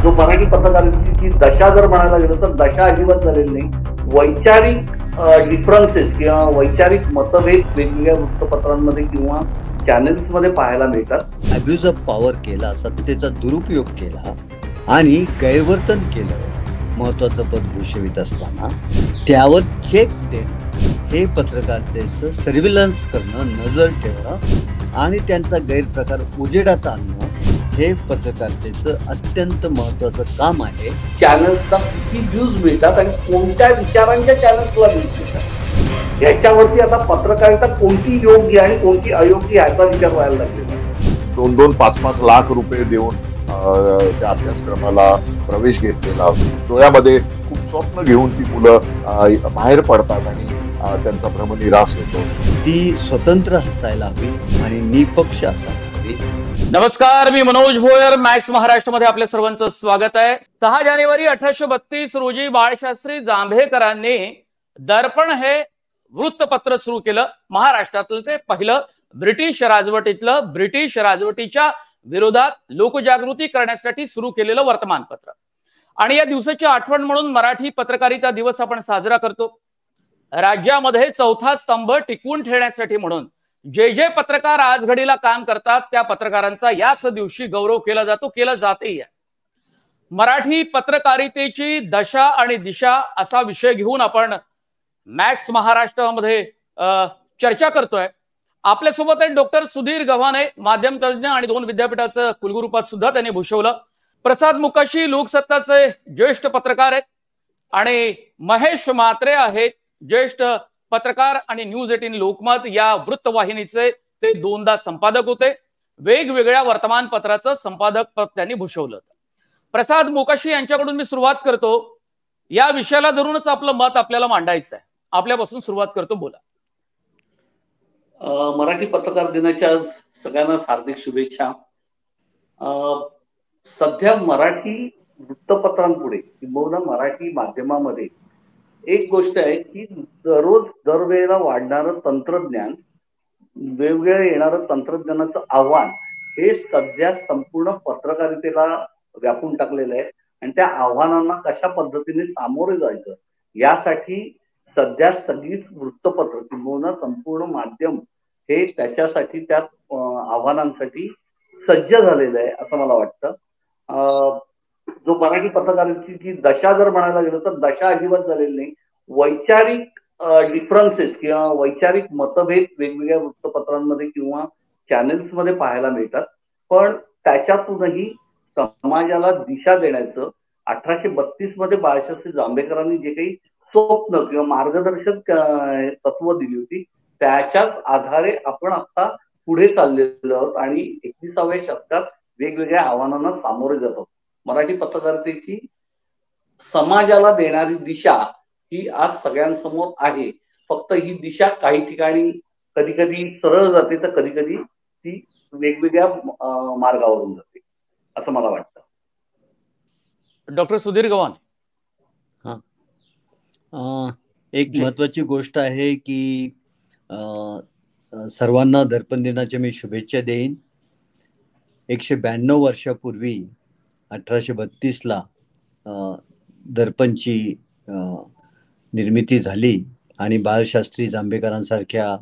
जो मराठी पत्रकारितेची दशा जर म्हणायला गेलं तर दशा अजिबात झालेली नाही. वैचारिक डिफरन्सेस किंवा वैचारिक मतभेद वेगवेगळ्या वृत्तपत्रांमध्ये किंवा चॅनेल्समध्ये पाहायला मिळतात. अब्यूज ऑफ पॉवर केला, सत्तेचा दुरुपयोग केला आणि गैरवर्तन केलं महत्वाचं पद भूषवित असताना त्यावर चेक देणं, हे पत्रकारितेचं सर्व्हिलन्स करणं, नजर ठेवणं आणि त्यांचा गैरप्रकार उजेडात आणणं हे पत्रकारितेचं अत्यंत महत्वाचं काम आहे. चॅनल्सला किती व्ह्यूज मिळतात आणि कोणत्या विचारांच्या चॅनल्सला व्ह्यूज मिळतात याच्यावरती आता पत्रकारिता कोणती योग्य आणि कोणती अयोग्य याचा विचार व्हायला लागलेला आहे. 2-2, 5-5 लाख रुपये देऊन त्या अभ्यासक्रमाला प्रवेश घेतलेला असतो. डोळ्यामध्ये खूप स्वप्न घेऊन ती मुलं बाहेर पडतात आणि त्यांचा भ्रमनिरास होतो. ती स्वतंत्र हसायला हवी आणि निपक्ष असायला हवी. नमस्कार, मी मनोज भोयर. मॅक्स महाराष्ट्रामध्ये आपल्या सर्वांचं स्वागत आहे. 6 जानेवारी 1832 रोजी बाळशास्त्री जांभेकरांनी दर्पण हे वृत्तपत्र सुरू केलं. महाराष्ट्रातलं ते पहिलं ब्रिटिश राजवटीच्या विरोधात लोकजागृती करण्यासाठी सुरू केलेलं वर्तमानपत्र. आणि या दिवसाची आठवण म्हणून मराठी पत्रकारिता दिवस आपण साजरा करतो. राज्यामध्ये चौथा स्तंभ टिकवून ठेवण्यासाठी म्हणून जे जे पत्रकार आज घडीला काम करतात त्या पत्रकारांचा याच दिवशी गौरव केला जातो, केला जातेही. मराठी पत्रकारितेची दशा आणि दिशा असा विषय घेऊन आपण मॅक्स महाराष्ट्रामध्ये चर्चा करतोय. आपल्यासोबत आहेत डॉक्टर सुधीर गव्हाणे, माध्यम तज्ज्ञ आणि 2 विद्यापीठाचं कुलगुरुपद सुद्धा त्यांनी भूषवलं. प्रसाद मुकाशी लोकसत्ताचे ज्येष्ठ पत्रकार आहेत आणि महेश म्हात्रे आहेत, ज्येष्ठ पत्रकार आणि न्यूज 18 लोकमत या वृत्तवाहिनीचे ते 2दा संपादक होते. वेगवेगळ्या वर्तमानपत्राचं संपादक पद त्यांनी भूषवलं. प्रसाद मुकाशी यांच्याकडून मी सुरुवात करतो. या विषयाला धरूनच आपलं मत आपल्याला मांडायचं आहे. आपल्यापासून सुरुवात करतो, बोला. मराठी पत्रकार दिनाच्या आज सगळ्यांना हार्दिक शुभेच्छा. सध्या मराठी वृत्तपत्रांपुढे किंबहुना मराठी माध्यमामध्ये एक गोष्ट आहे की दरवेळेला वाढणारं तंत्रज्ञान, वेगवेगळं येणारं तंत्रज्ञानाचं आव्हान हे सध्या संपूर्ण पत्रकारितेला व्यापून टाकलेलं आहे. आणि त्या आव्हानांना कशा पद्धतीने सामोरे जायचं यासाठी सध्या सगळीच वृत्तपत्र किंबहुना संपूर्ण माध्यम हे त्याच्यासाठी, त्या आव्हानांसाठी सज्ज झालेलं आहे असं मला वाटतं. जो मराठी पत्रकारितेची दशा जर म्हणायला गेलं तर दशा अजिबात झालेली नाही. वैचारिक डिफरन्सेस किंवा वैचारिक मतभेद वेगवेगळ्या वृत्तपत्रांमध्ये किंवा चॅनेल्समध्ये पाहायला मिळतात. पण त्याच्यातूनही समाजाला दिशा देण्याचं 1832 मध्ये बाळशास्त्री जांभेकरांनी जे काही स्वप्न किंवा मार्गदर्शक तत्व दिली होती त्याच्याच आधारे आपण आता पुढे चाललेलो आहोत आणि 21व्या शतकात वेगवेगळ्या आव्हानांना सामोरे जातो. मराठी पत्रकारितेची समाजाला देणारी दिशा ही आज सगळ्यांसमोर आहे. फक्त ही दिशा काही ठिकाणी कधी कधी सरळ जाते तर कधी कधी ती वेगवेगळ्या मार्गावरून जाते असं मला वाटतं. डॉक्टर सुधीर गव्हाणे. एक महत्वाची गोष्ट आहे की सर्वांना दर्पण दिनाच्या मी शुभेच्छा देईन. 192 वर्षापूर्वी 1832 ला दर्पणची निर्मिती झाली आणि बाळशास्त्री जांभेकरांसारख्या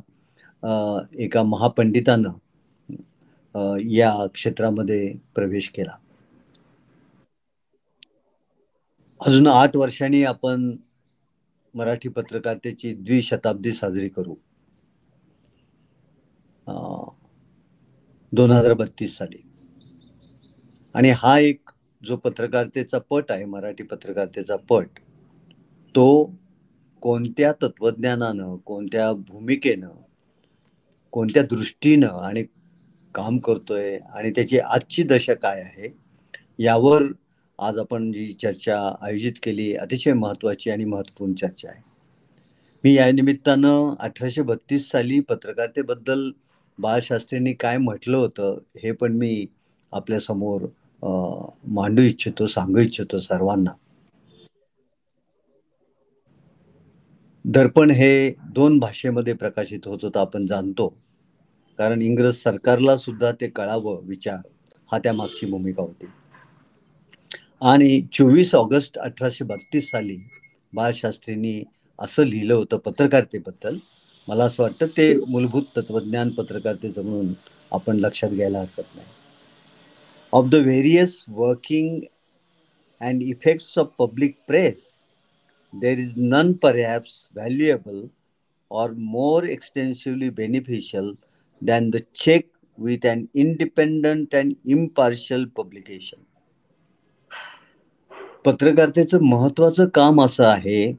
एका महापंडितानं या क्षेत्रामध्ये प्रवेश केला. अजून 8 वर्षांनी आपण मराठी पत्रकारितेची द्विशताब्दी साजरी करू. 2032 साली. आणि हा एक जो पत्रकारितेचा पट आहे, मराठी पत्रकारितेचा पट, तो कोणत्या तत्वज्ञानानं, कोणत्या भूमिकेनं, कोणत्या दृष्टीनं आणि काम करतोय आणि त्याची आजची दशा काय आहे यावर आज आपण जी चर्चा आयोजित केली अतिशय महत्वाची आणि महत्वपूर्ण चर्चा आहे. मी या निमित्तानं 1832 साली पत्रकारितेबद्दल बाळशास्त्रींनी काय म्हटलं होतं हे पण मी आपल्या समोर मांडू इच्छितो, सांगू इच्छितो सर्वांना. दर्पण हे 2 भाषेमध्ये प्रकाशित होत होतं आपण जाणतो, कारण इंग्रज सरकारला सुद्धा ते कळावं विचार हा त्या मागची भूमिका होती. आणि 24 ऑगस्ट 1832 साली बाळशास्त्रींनी असं लिहिलं होतं पत्रकारितेबद्दल. मला असं वाटतं ते मूलभूत तत्वज्ञान पत्रकारितेचं म्हणून आपण लक्षात घ्यायला हरकत नाही. Of the various working and effects of public press there is none perhaps valuable or more extensively beneficial than the check with an independent and impartial publication. पत्रकारितेचं महत्वाचं काम असं आहे,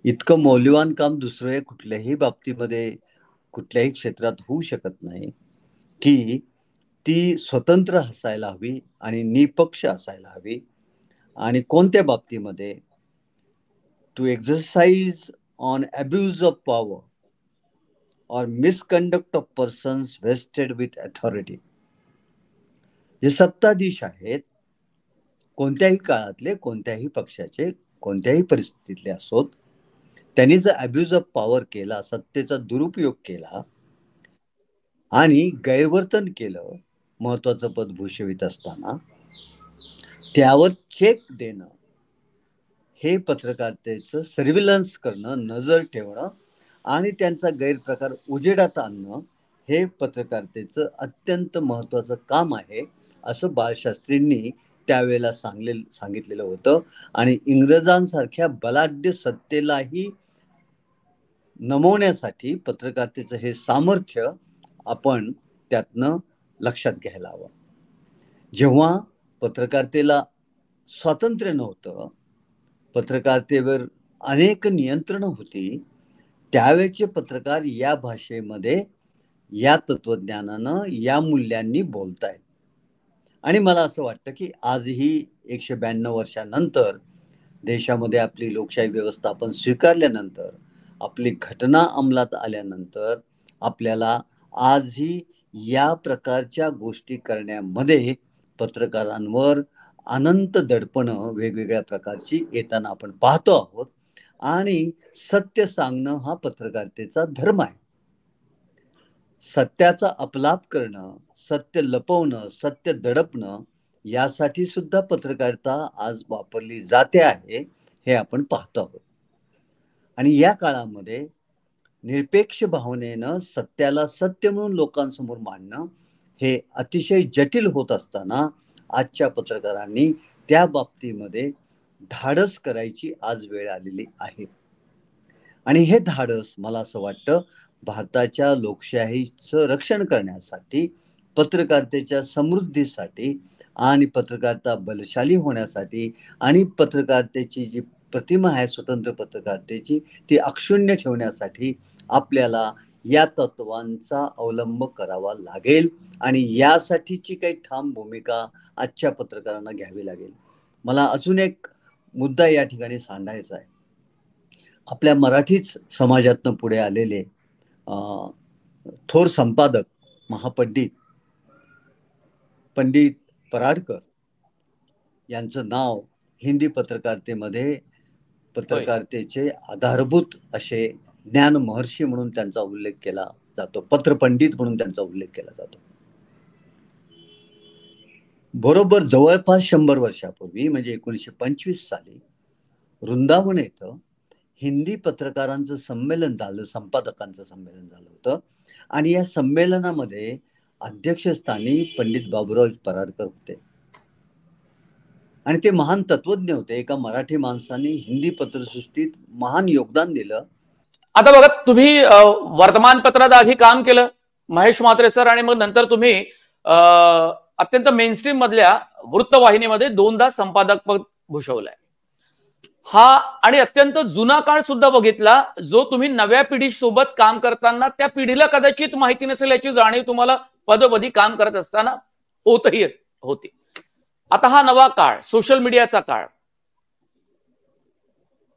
इतकं मौल्यवान काम दुसऱ्या कुठल्याही बाबतीमध्ये कुठल्याही क्षेत्रात होऊ शकत नाही, की ती स्वतंत्र असायला हवी आणि निपक्ष असायला हवी. आणि कोणत्या बाबतीमध्ये? To exercise on abuse of power or misconduct of persons vested with authority. जे सत्ताधीश आहेत, कोणत्याही काळातले, कोणत्याही पक्षाचे, कोणत्याही परिस्थितीतले असोत, त्यांनी जर अब्यूज ऑफ पॉवर केला, सत्तेचा दुरुपयोग केला आणि गैरवर्तन केलं महत्वाचं पद भूषवित असताना, त्यावर चेक देणं हे पत्रकारितेचं सर्व्हिलन्स करणं, नजर ठेवणं आणि त्यांचा गैरप्रकार उजेडात आणणं हे पत्रकारितेचं अत्यंत महत्वाचं काम आहे, असं बाळशास्त्रींनी त्यावेळेला सांगितलेलं होतं. आणि इंग्रजांसारख्या बलाढ्य सत्तेलाही नमवण्यासाठी पत्रकारितेचं हे सामर्थ्य आपण त्यातनं लक्षात घ्यायला हवं. जेव्हा पत्रकारितेला स्वातंत्र्य नव्हतं, पत्रकारितेवर अनेक नियंत्रणं होती, त्यावेळेचे पत्रकार या भाषेमध्ये, या तत्वज्ञानानं, या मूल्यांनी बोलतायत. आणि मला असं वाटतं की आजही 192 वर्षानंतर देशामध्ये आपली लोकशाही व्यवस्था आपण स्वीकारल्यानंतर, आपली घटना अंमलात आल्यानंतर आपल्याला आजही या प्रकारच्या गोष्टी करण्यामध्ये पत्रकारांवर अनंत दडपणं वेगवेगळ्या प्रकारची येताना आपण पाहतो आहोत. आणि सत्य सांगणं हा पत्रकारितेचा धर्म आहे. सत्याचा अपलाप करणं, सत्य लपवणं, सत्य दडपणं यासाठी सुद्धा पत्रकारिता आज वापरली जाते आहे, हे आपण पाहतो आहोत. आणि या काळामध्ये निरपेक्ष भावनेनं सत्याला सत्य म्हणून लोकांसमोर मांडणं हे अतिशय जटिल होत असताना आजच्या पत्रकारांनी त्या बाबतीमध्ये धाडस करायची आज वेळ आलेली आहे. आणि हे धाडस मला असं वाटतं भारताच्या लोकशाहीचं रक्षण करण्यासाठी, पत्रकारितेच्या समृद्धीसाठी आणि पत्रकारिता बलशाली होण्यासाठी आणि पत्रकारितेची जी प्रतिमा आहे स्वतंत्र पत्रकारितेची ती अक्षुण्य ठेवण्यासाठी आपल्याला या तत्वांचा अवलंब करावा लागेल. आणि यासाठीची काही ठाम भूमिका आजच्या पत्रकारांना घ्यावी लागेल. मला अजून एक मुद्दा या ठिकाणी सांगायचा आहे. आपल्या मराठीच समाजातनं पुढे आलेले थोर संपादक महापंडित पंडित पराडकर यांचं नाव हिंदी पत्रकारितेमध्ये पत्रकारितेचे आधारभूत असे ज्ञान महर्षी म्हणून त्यांचा उल्लेख केला जातो, पत्रपंडित म्हणून त्यांचा उल्लेख केला जातो. बरोबर जवळपास 100 वर्षापूर्वी म्हणजे 1925 साली वृंदावन येथं हिंदी पत्रकारांचं संमेलन झालं, संपादकांचं संमेलन झालं होतं. आणि या संमेलनामध्ये अध्यक्षस्थानी पंडित बाबूराव पराडकर होते. आणि ते महान तत्वज्ञ होते. एका मराठी माणसाने हिंदी पत्रसृष्टीत महान योगदान दिलं. आता बघा, तुम्ही वर्तमानपत्रात आधी काम केलं महेश म्हात्रे सर, आणि मग नंतर तुम्ही अत्यंत मेनस्ट्रीम मधल्या वृत्तवाहिनीमध्ये 2दा संपादक पद भूषवलंय. हा आणि अत्यंत जुना काळ सुद्धा बघितला, जो तुम्ही नव्या पिढीसोबत काम करताना त्या पिढीला कदाचित माहिती नसेल याची जाणीव तुम्हाला पदोपदी काम करत असताना होतही होती. आता हा नवा काळ, सोशल मीडियाचा काळ,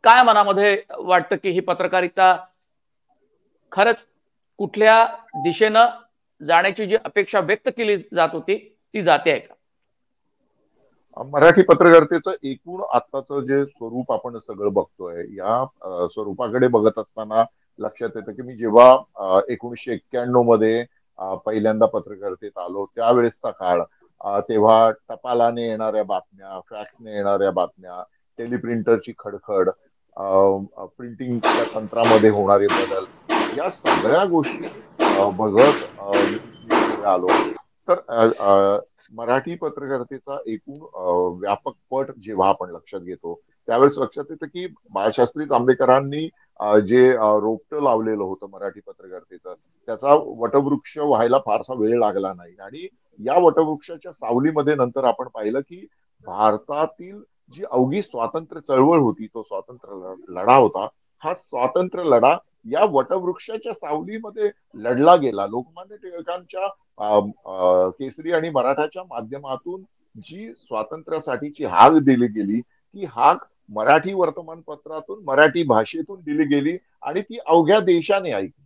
काय मनामध्ये वाटतं की ही पत्रकारिता खरंच कुठल्या दिशेनं जाण्याची जी अपेक्षा व्यक्त केली जात होती ती जाते आहे का? मराठी पत्रकारितेचं एकूण आताचं जे स्वरूप आपण सगळं बघतोय, या स्वरूपाकडे बघत असताना लक्षात येतं की मी जेव्हा 1991 मध्ये पहिल्यांदा पत्रकारितेत आलो त्यावेळेसचा काळ तेव्हा टपालाने येणाऱ्या बातम्या, फॅक्सने येणाऱ्या बातम्या, टेलिप्रिंटरची खडखड, प्रिंटिंगच्या तंत्रामध्ये होणारे बदल, या सगळ्या गोष्टी बघत मी पुढे आलो. तर मराठी पत्रकारितेचा एकूण व्यापक पट जेव्हा आपण लक्षात घेतो त्यावेळेस लक्षात येतं की बाळशास्त्री जांभेकरांनी जे रोपटं लावलेलं होतं मराठी पत्रकारितेचं, त्याचा वटवृक्ष व्हायला फारसा वेळ लागला नाही. आणि या वटवृक्षाच्या सावलीमध्ये नंतर आपण पाहिलं की भारतातील जी अवघी स्वातंत्र्य चळवळ होती, तो स्वातंत्र्य लढा होता, हा स्वातंत्र्य लढा या वटवृक्षाच्या सावलीमध्ये लढला गेला. लोकमान्य टिळकांच्या केसरी आणि मराठाच्या माध्यमातून जी स्वातंत्र्यासाठीची हाक दिली गेली, ती हाक मराठी वर्तमानपत्रातून, मराठी भाषेतून दिली गेली आणि ती अवघ्या देशाने ऐकली.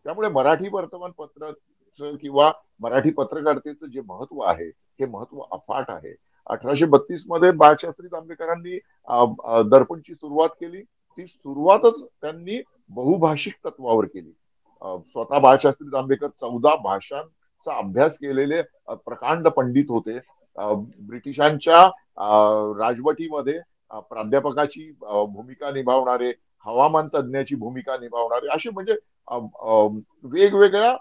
त्यामुळे मराठी वर्तमानपत्राचं किंवा मराठी पत्रकारितेचं जे महत्व आहे, हे महत्व अफाट आहे. 1832 मध्ये बाळशास्त्री जांभेकरांनी दर्पणची सुरुवात केली. ती सुरुवातच त्यांनी बहुभाषिक तत्वावर केली. स्वतः बाळशास्त्री जांभेकर 14 भाषांचा अभ्यास केलेले प्रकांड पंडित होते. ब्रिटिशांच्या राजवटीमध्ये प्राध्यापकाची भूमिका निभावणारे, हवामान तज्ज्ञाची भूमिका निभावणारे, असे म्हणजे वेगवेगळ्या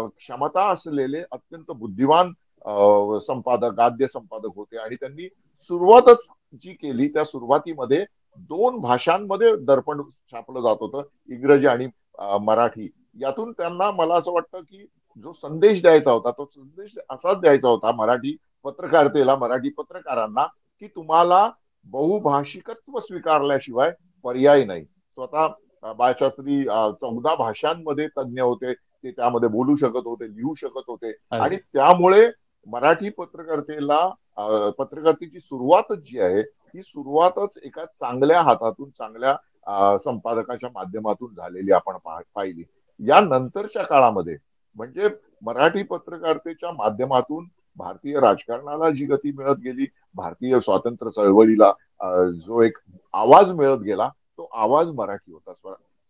क्षमता असलेले अत्यंत बुद्धिमान संपादक, गाद्य संपादक होते. आणि त्यांनी सुरुवातच जी केली त्या सुरुवातीमध्ये 2 भाषांमध्ये दर्पण छापलं जात होतं, इंग्रजी आणि मराठी. यातून त्यांना, मला असं वाटतं की जो संदेश द्यायचा होता तो संदेश असाच द्यायचा होता मराठी पत्रकारितेला, मराठी पत्रकारांना, की तुम्हाला बहुभाषिकत्व स्वीकारल्याशिवाय पर्याय नाही. स्वतः बाळशास्त्री 14 भाषांमध्ये तज्ज्ञ होते, ते त्यामध्ये बोलू शकत होते, लिहू शकत होते. आणि त्यामुळे मराठी पत्रकारितेला, पत्रकारितेची सुरुवातच जी आहे ही सुरुवातच एका चांगल्या हातातून, चांगल्या संपादकाच्या माध्यमातून झालेली आपण पाहिली. या नंतरच्या काळामध्ये म्हणजे मराठी पत्रकारितेच्या माध्यमातून भारतीय राजकारणाला जी गती मिळत गेली, भारतीय स्वातंत्र्य चळवळीला जो एक आवाज मिळत गेला, तो आवाज मराठी होता.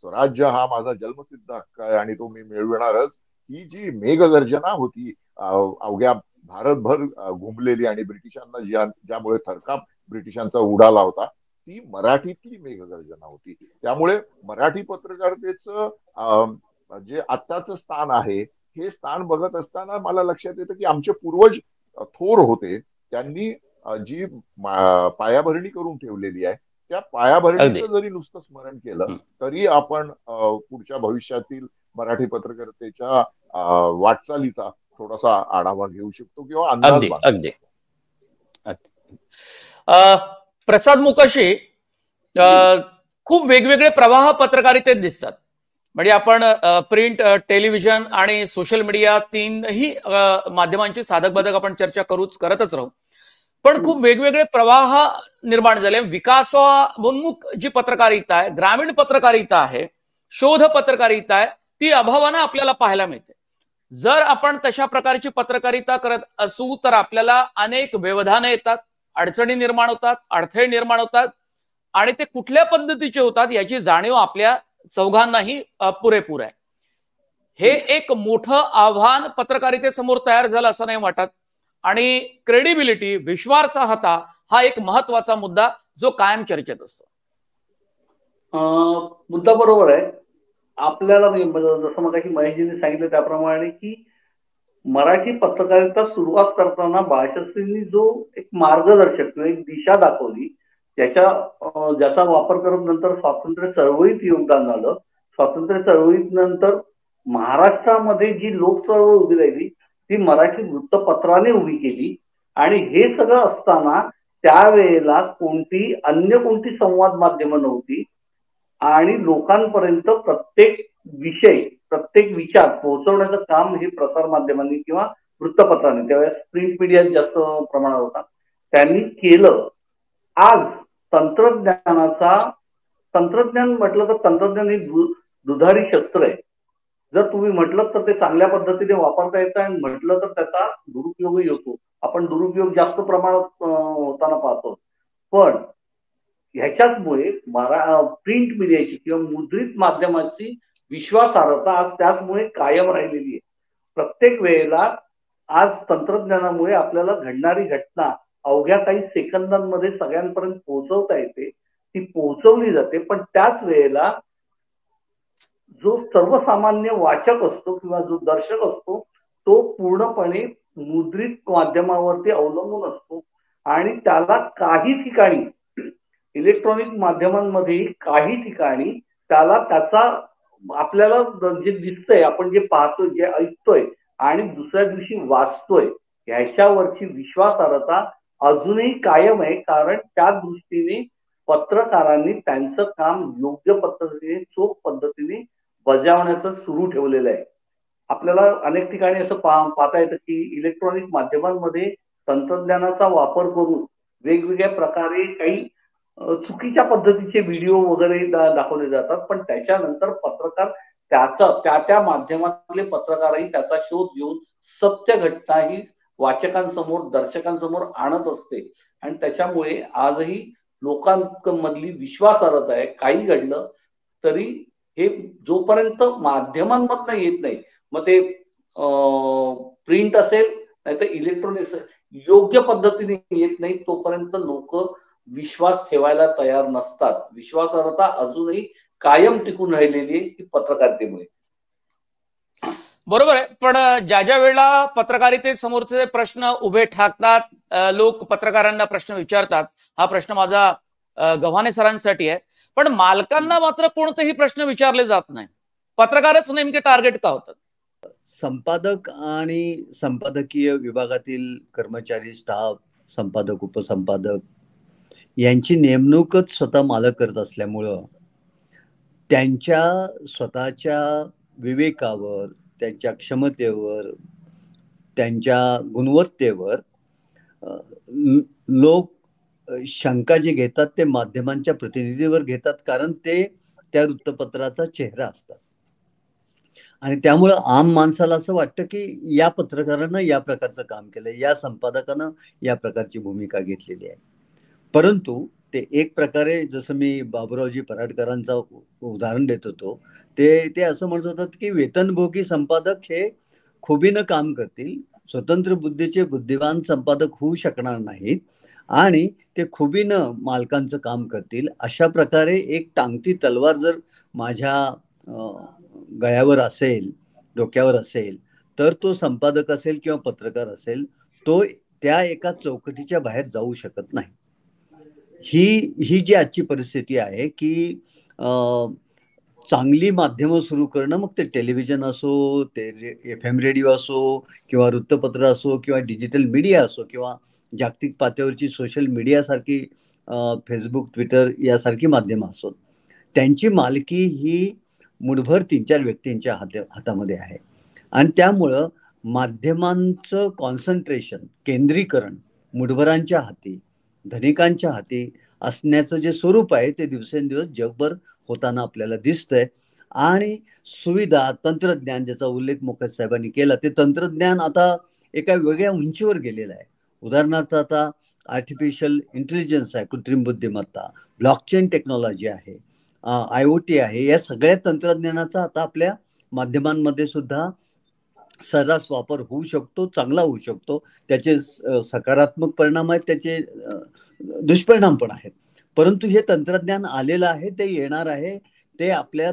स्वराज्य हा माझा जन्मसिद्ध हक्क आहे आणि तो मी मिळविणारच, ही जी मेघगर्जना होती अवघ्या भारतभर घुमलेली आणि ब्रिटिशांना ज्यामुळे थरकाप ब्रिटिशांचा उडाला होता, ती मराठीतली मेघगर्जना होती. त्यामुळे मराठी पत्रकारितेचं जे आत्ताचं स्थान आहे, हे स्थान बघत असताना मला लक्षात येतं की आमचे पूर्वज थोर होते, त्यांनी जी पायाभरणी करून ठेवलेली आहे, त्या पायाभरणीचं जरी नुसतं स्मरण केलं तरी आपण पुढच्या भविष्यातील मराठी पत्रकारितेच्या वाटचालीचा थोडासा आढावा घेऊ शकतो किंवा अंदाज अगदी. प्रसाद मोकाशी, खूप वेगवेगळे प्रवाह पत्रकारितेत दिसतात. म्हणजे आपण प्रिंट, टेलिव्हिजन आणि सोशल मीडिया तीनही माध्यमांची साधक बाधक आपण चर्चा करतच राहू. पण खूप वेगवेगळे प्रवाह निर्माण झाले. विकासोन्मुख जी पत्रकारिता आहे, ग्रामीण पत्रकारिता आहे, शोध पत्रकारिता आहे, ती अभावानं आपल्याला पाहायला मिळते. जर आपण तशा प्रकारची पत्रकारिता करत असू तर आपल्याला अनेक व्यवधानं येतात, अडचणी निर्माण होतात, अडथळे निर्माण होतात आणि ते कुठल्या पद्धतीचे होतात याची जाणीव आपल्या चौघांनाही पुरेपूर आहे. हे एक मोठं आव्हान पत्रकारितेसमोर तयार झालं असं नाही वाटत. आणि क्रेडिबिलिटी, विश्वासार्हता हा एक महत्वाचा मुद्दा जो कायम चर्चेत असतो. मुद्दा बरोबर आहे. आपल्याला जसं मगाशी महेशजींनी सांगितलं त्याप्रमाणे की मराठी पत्रकारिता सुरुवात करताना बाळशास्त्रींनी जो एक मार्गदर्शक किंवा एक दिशा दाखवली, ज्याचा वापर करत नंतर स्वातंत्र्य चळवळीत योगदान झालं. स्वातंत्र्य चळवळीत नंतर महाराष्ट्रामध्ये जी लोक चळवळ उभी राहिली ती मराठी वृत्तपत्राने उभी केली. आणि हे सगळं असताना त्यावेळेला अन्य कोणती संवाद माध्यमं नव्हती आणि लोकांपर्यंत प्रत्येक विषय, प्रत्येक विचार पोहोचवण्याचं काम हे प्रसार माध्यमांनी किंवा वृत्तपत्राने, त्यावेळेस प्रिंट मीडियात जास्त प्रमाणात होता, त्यांनी केलं. आज तंत्रज्ञान म्हटलं तर तंत्रज्ञान हे दुधारी शस्त्र आहे. जर तुम्ही म्हटलं तर ते चांगल्या पद्धतीने वापरता येतं आणि म्हटलं तर त्याचा दुरुपयोगही होतो. आपण दुरुपयोग जास्त प्रमाणात होताना पाहतो. पण ह्याच्याचमुळे प्रिंट मीडियाची किंवा मुद्रित माध्यमाची विश्वासार्हता आज त्याचमुळे कायम राहिलेली आहे. प्रत्येक वेळेला आज तंत्रज्ञानामुळे आपल्याला घडणारी घटना अवघ्या काही सेकंदांमध्ये सगळ्यांपर्यंत पोहोचवता येते, ती पोहोचवली जाते. पण त्याच वेळेला जो सर्वसामान्य वाचक असतो किंवा जो दर्शक असतो तो पूर्णपणे मुद्रित माध्यमावरती अवलंबून असतो आणि त्याला काही ठिकाणी इलेक्ट्रॉनिक माध्यमांमध्ये काही ठिकाणी त्याला त्याचा आपल्याला जे दिसतंय, आपण जे पाहतोय, जे ऐकतोय आणि दुसऱ्या दिवशी वाचतोय, ह्याच्यावरची विश्वासार्हता अजूनही कायम आहे. कारण त्या दृष्टीने पत्रकारांनी त्यांचं काम योग्य पद्धतीने, चोख पद्धतीने बजावण्याचं सुरू ठेवलेलं आहे. आपल्याला अनेक ठिकाणी असं पाहता येतं की इलेक्ट्रॉनिक माध्यमांमध्ये तंत्रज्ञानाचा वापर करून वेगवेगळ्या प्रकारे काही चुकीच्या पद्धतीचे व्हिडिओ वगैरे दाखवले जातात. पण त्याच्यानंतर पत्रकार त्या माध्यमातले पत्रकारही त्याचा शोध घेऊन सत्य घटना ही वाचकांसमोर, दर्शकांसमोर आणत असते. आणि त्याच्यामुळे आजही लोकांमधली विश्वासार्हता आहे. काही घडलं तरी हे जोपर्यंत माध्यमांमधनं येत नाही, मग ते प्रिंट असेल नाहीतर इलेक्ट्रॉनिक असेल, योग्य पद्धतीने येत नाही तोपर्यंत लोक विश्वास ठेवायला तयार नसतात. विश्वासार्हता अजूनही कायम टिकून राहिलेली आहे ती पत्रकारितेमुळे. बरोबर आहे. पण ज्या वेळेला पत्रकारितेसमोरचे प्रश्न उभे ठाकतात, लोक पत्रकारांना प्रश्न विचारतात, हा प्रश्न माझा गव्हाणे सरांसाठी आहे. पण मालकांना मात्र कोणतेही प्रश्न विचारले जात नाही. पत्रकारच नेमके टार्गेट का होतात? संपादक आणि संपादकीय विभागातील कर्मचारी, स्टाफ, संपादक, उपसंपादक यांची नेमणूकच स्वतः मालक करत असल्यामुळं त्यांच्या स्वतःच्या विवेकावर, त्यांच्या क्षमतेवर, त्यांच्या गुणवत्तेवर लोक शंका जे घेतात ते माध्यमांच्या प्रतिनिधीवर घेतात. कारण ते त्या वृत्तपत्राचा चेहरा असतात. आणि त्यामुळं आम माणसाला असं वाटतं की या पत्रकारानं या प्रकारचं काम केलंय, या संपादकानं या प्रकारची भूमिका घेतलेली आहे. परंतु ते एक प्रकारे, जसं मी बाबुरावजी पराडकरांचा उदाहरण देत होतो, ते असं म्हणत होतात की वेतनभोगी संपादक हे खुबीनं काम करतील, स्वतंत्र बुद्धीचे बुद्धिवान संपादक होऊ शकणार नाहीत आणि ते खुबीनं मालकांचं काम करतील. अशा प्रकारे एक टांगती तलवार जर माझ्या गळ्यावर असेल, डोक्यावर असेल, तर तो संपादक असेल किंवा पत्रकार असेल, तो त्या एका चौकटीच्या बाहेर जाऊ शकत नाही. ही जी आजची परिस्थिती आहे की चांगली माध्यमं सुरू करणं, मग ते टेलिव्हिजन असो, ते FM रेडिओ असो, किंवा वृत्तपत्र असो, किंवा डिजिटल मीडिया असो, किंवा जागतिक पातळीवरची सोशल मीडियासारखी फेसबुक, ट्विटर यासारखी माध्यमं असोत, त्यांची मालकी ही मुठभर 3-4 व्यक्तींच्या हातामध्ये आहे. आणि त्यामुळं माध्यमांचं कॉन्सन्ट्रेशन, केंद्रीकरण मुठभरांच्या हाती, धनिकांच्या हाती असण्याचं जे स्वरूप आहे ते दिवसेंदिवस जगभर होताना आपल्याला दिसतंय. आणि सुविधा, तंत्रज्ञान, ज्याचा उल्लेख मुखर्जी साहेबांनी केला, ते तंत्रज्ञान आता एका वेगळ्या उंचीवर गेलेलं आहे. उदाहरणार्थ आता आर्टिफिशियल इंटेलिजन्स आहे, कृत्रिम बुद्धिमत्ता, ब्लॉकचेन टेक्नॉलॉजी आहे, IoT आहे. या सगळ्या तंत्रज्ञानाचा आता आपल्या माध्यमांमध्ये सुद्धा सर्रास वापर होऊ शकतो, चांगला होऊ शकतो. त्याचे सकारात्मक परिणाम आहेत, त्याचे दुष्परिणाम पण आहेत. परंतु हे तंत्रज्ञान आलेलं आहे, ते येणार आहे, ते आपल्या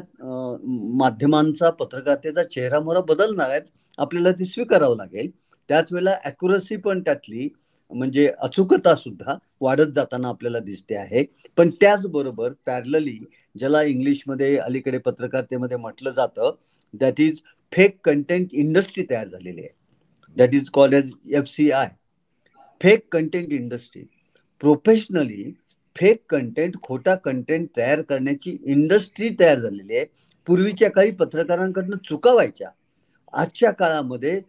माध्यमांचा, पत्रकारितेचा चेहरामोहरा बदलणार आहेत. आपल्याला ते स्वीकारावं लागेल. त्याच वेळेला ॲक्युरसी पण त्यातली, म्हणजे अचूकता सुद्धा वाढत जाताना आपल्याला दिसते आहे. पण त्याचबरोबर पॅरलली, ज्याला इंग्लिशमध्ये अलीकडे पत्रकारितेमध्ये म्हटलं जातं, that is fake content industry तयार झालेली आहे. That is called as FCI, fake content industry. Professionally fake content, खोटा कंटेंट तयार करण्याची इंडस्ट्री तयार झालेली आहे. पूर्वीच्या काळी पत्रकारांकडनं चुका व्हायच्या. आजच्या काळामध्ये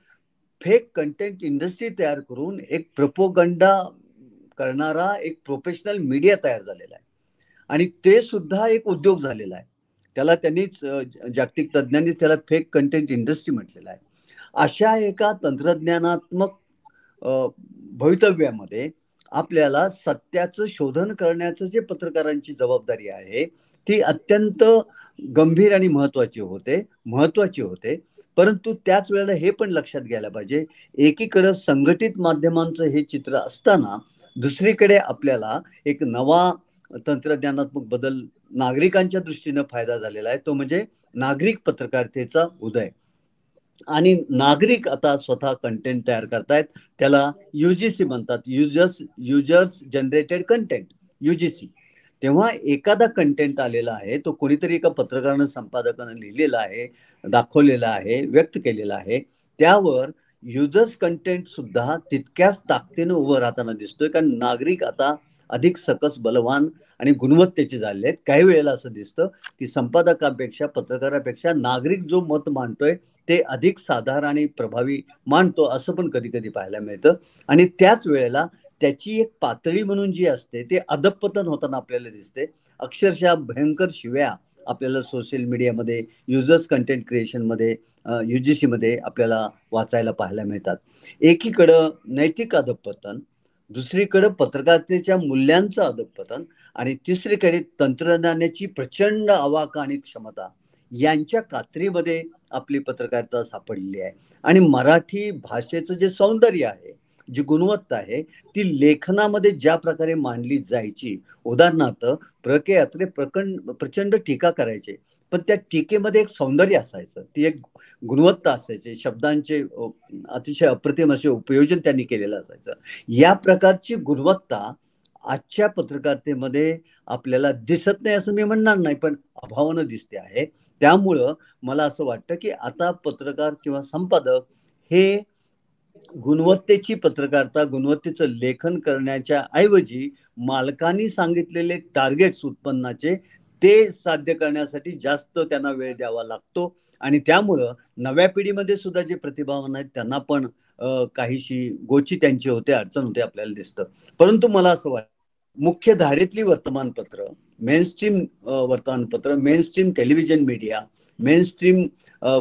फेक कंटेंट इंडस्ट्री तयार करून एक प्रोपोगंडा करणारा एक प्रोफेशनल मीडिया तयार झालेला आहे. आणि ते सुद्धा एक उद्योग झालेला आहे. त्याला त्यांनीच, जागतिक तज्ज्ञांनीच त्याला फेक कंटेंट इंडस्ट्री म्हटलेलं आहे. अशा एका तंत्रज्ञानात्मक भवितव्यामध्ये आपल्याला सत्याचं शोधन करण्याचं जे पत्रकारांची जबाबदारी आहे ती अत्यंत गंभीर आणि महत्वाची होते. परंतु त्याच वेळेला हे पण लक्षात घ्यायला पाहिजे, एकीकडे संघटित माध्यमांचं हे चित्र असताना दुसरीकडे आपल्याला एक नवा तंत्रज्ञानात्मक बदल नागरिकांच्या दृष्टीनं फायदा झालेला आहे, तो म्हणजे नागरिक पत्रकारितेचा उदय. आणि नागरिक आता स्वतः कंटेंट तयार करतायत, त्याला UGC म्हणतात, युजर्स जनरेटेड कंटेंट, UGC. तेव्हा एखादा कंटेंट आलेला आहे, तो कोणीतरी एका पत्रकारानं संपादकानं लिहिलेला आहे, दाखवलेला आहे, व्यक्त केलेला आहे, त्यावर युजर्स कंटेंट सुद्धा तितक्याच ताकदीनं उभं राहताना दिसतोय, कारण नागरिक आता अधिक सकस, बलवान आणि गुणवत्तेचे झाले आहेत. काही वेळेला असं दिसतं की संपादकापेक्षा, पत्रकारापेक्षा नागरिक जो मत मांडतोय ते अधिक साधारण आणि प्रभावी मांडतो, असं पण कधी कधी पाहायला मिळतं. आणि त्याच वेळेला त्याची एक पातळी म्हणून जी असते ते अधपतन होताना आपल्याला दिसते. अक्षरशः भयंकर शिव्या आपल्याला सोशल मीडियामध्ये, युजर्स कंटेंट क्रिएशनमध्ये, UGC मध्ये आपल्याला वाचायला पाहायला मिळतात. एकीकडं नैतिक अधपतन, दुसरीकडे पत्रकारितेच्या मूल्यांचं अधपतन, आणि तिसरीकडे तंत्रज्ञानाची प्रचंड आवाका आणि क्षमता यांच्या कात्रीमध्ये आपली पत्रकारिता सापडलेली आहे. आणि मराठी भाषेचं जे सौंदर्य आहे, जी गुणवत्ता आहे, ती लेखनामध्ये ज्या प्रकारे मांडली जायची, उदाहरणार्थ के. अत्रे प्रचंड टीका करायचे, पण त्या टीकेमध्ये एक सौंदर्य असायचं, ती एक गुणवत्ता असायची, शब्दांचे अतिशय अप्रतिम असे उपयोजन त्यांनी केलेलं असायचं. या प्रकारची गुणवत्ता आजच्या पत्रकारितेमध्ये आपल्याला दिसत नाही असं मी म्हणणार नाही, पण अभावानं दिसते आहे. त्यामुळं मला असं वाटतं की आता पत्रकार किंवा संपादक हे गुणवत्तेची पत्रकारिता, गुणवत्तेचं लेखन करण्याच्या ऐवजी मालकांनी सांगितलेले टार्गेट्स उत्पन्नाचे ते साध्य करण्यासाठी जास्त त्यांना वेळ द्यावा लागतो. आणि त्यामुळं नव्या पिढीमध्ये सुद्धा जे प्रतिभावान आहेत त्यांना पण काहीशी गोची त्यांची होते, अडचण होते आपल्याला दिसतं. परंतु मला असं वाटतं, मुख्य धारेतली वर्तमानपत्र, मेनस्ट्रीम वर्तमानपत्र, मेनस्ट्रीम टेलिव्हिजन मीडिया, मेनस्ट्रीम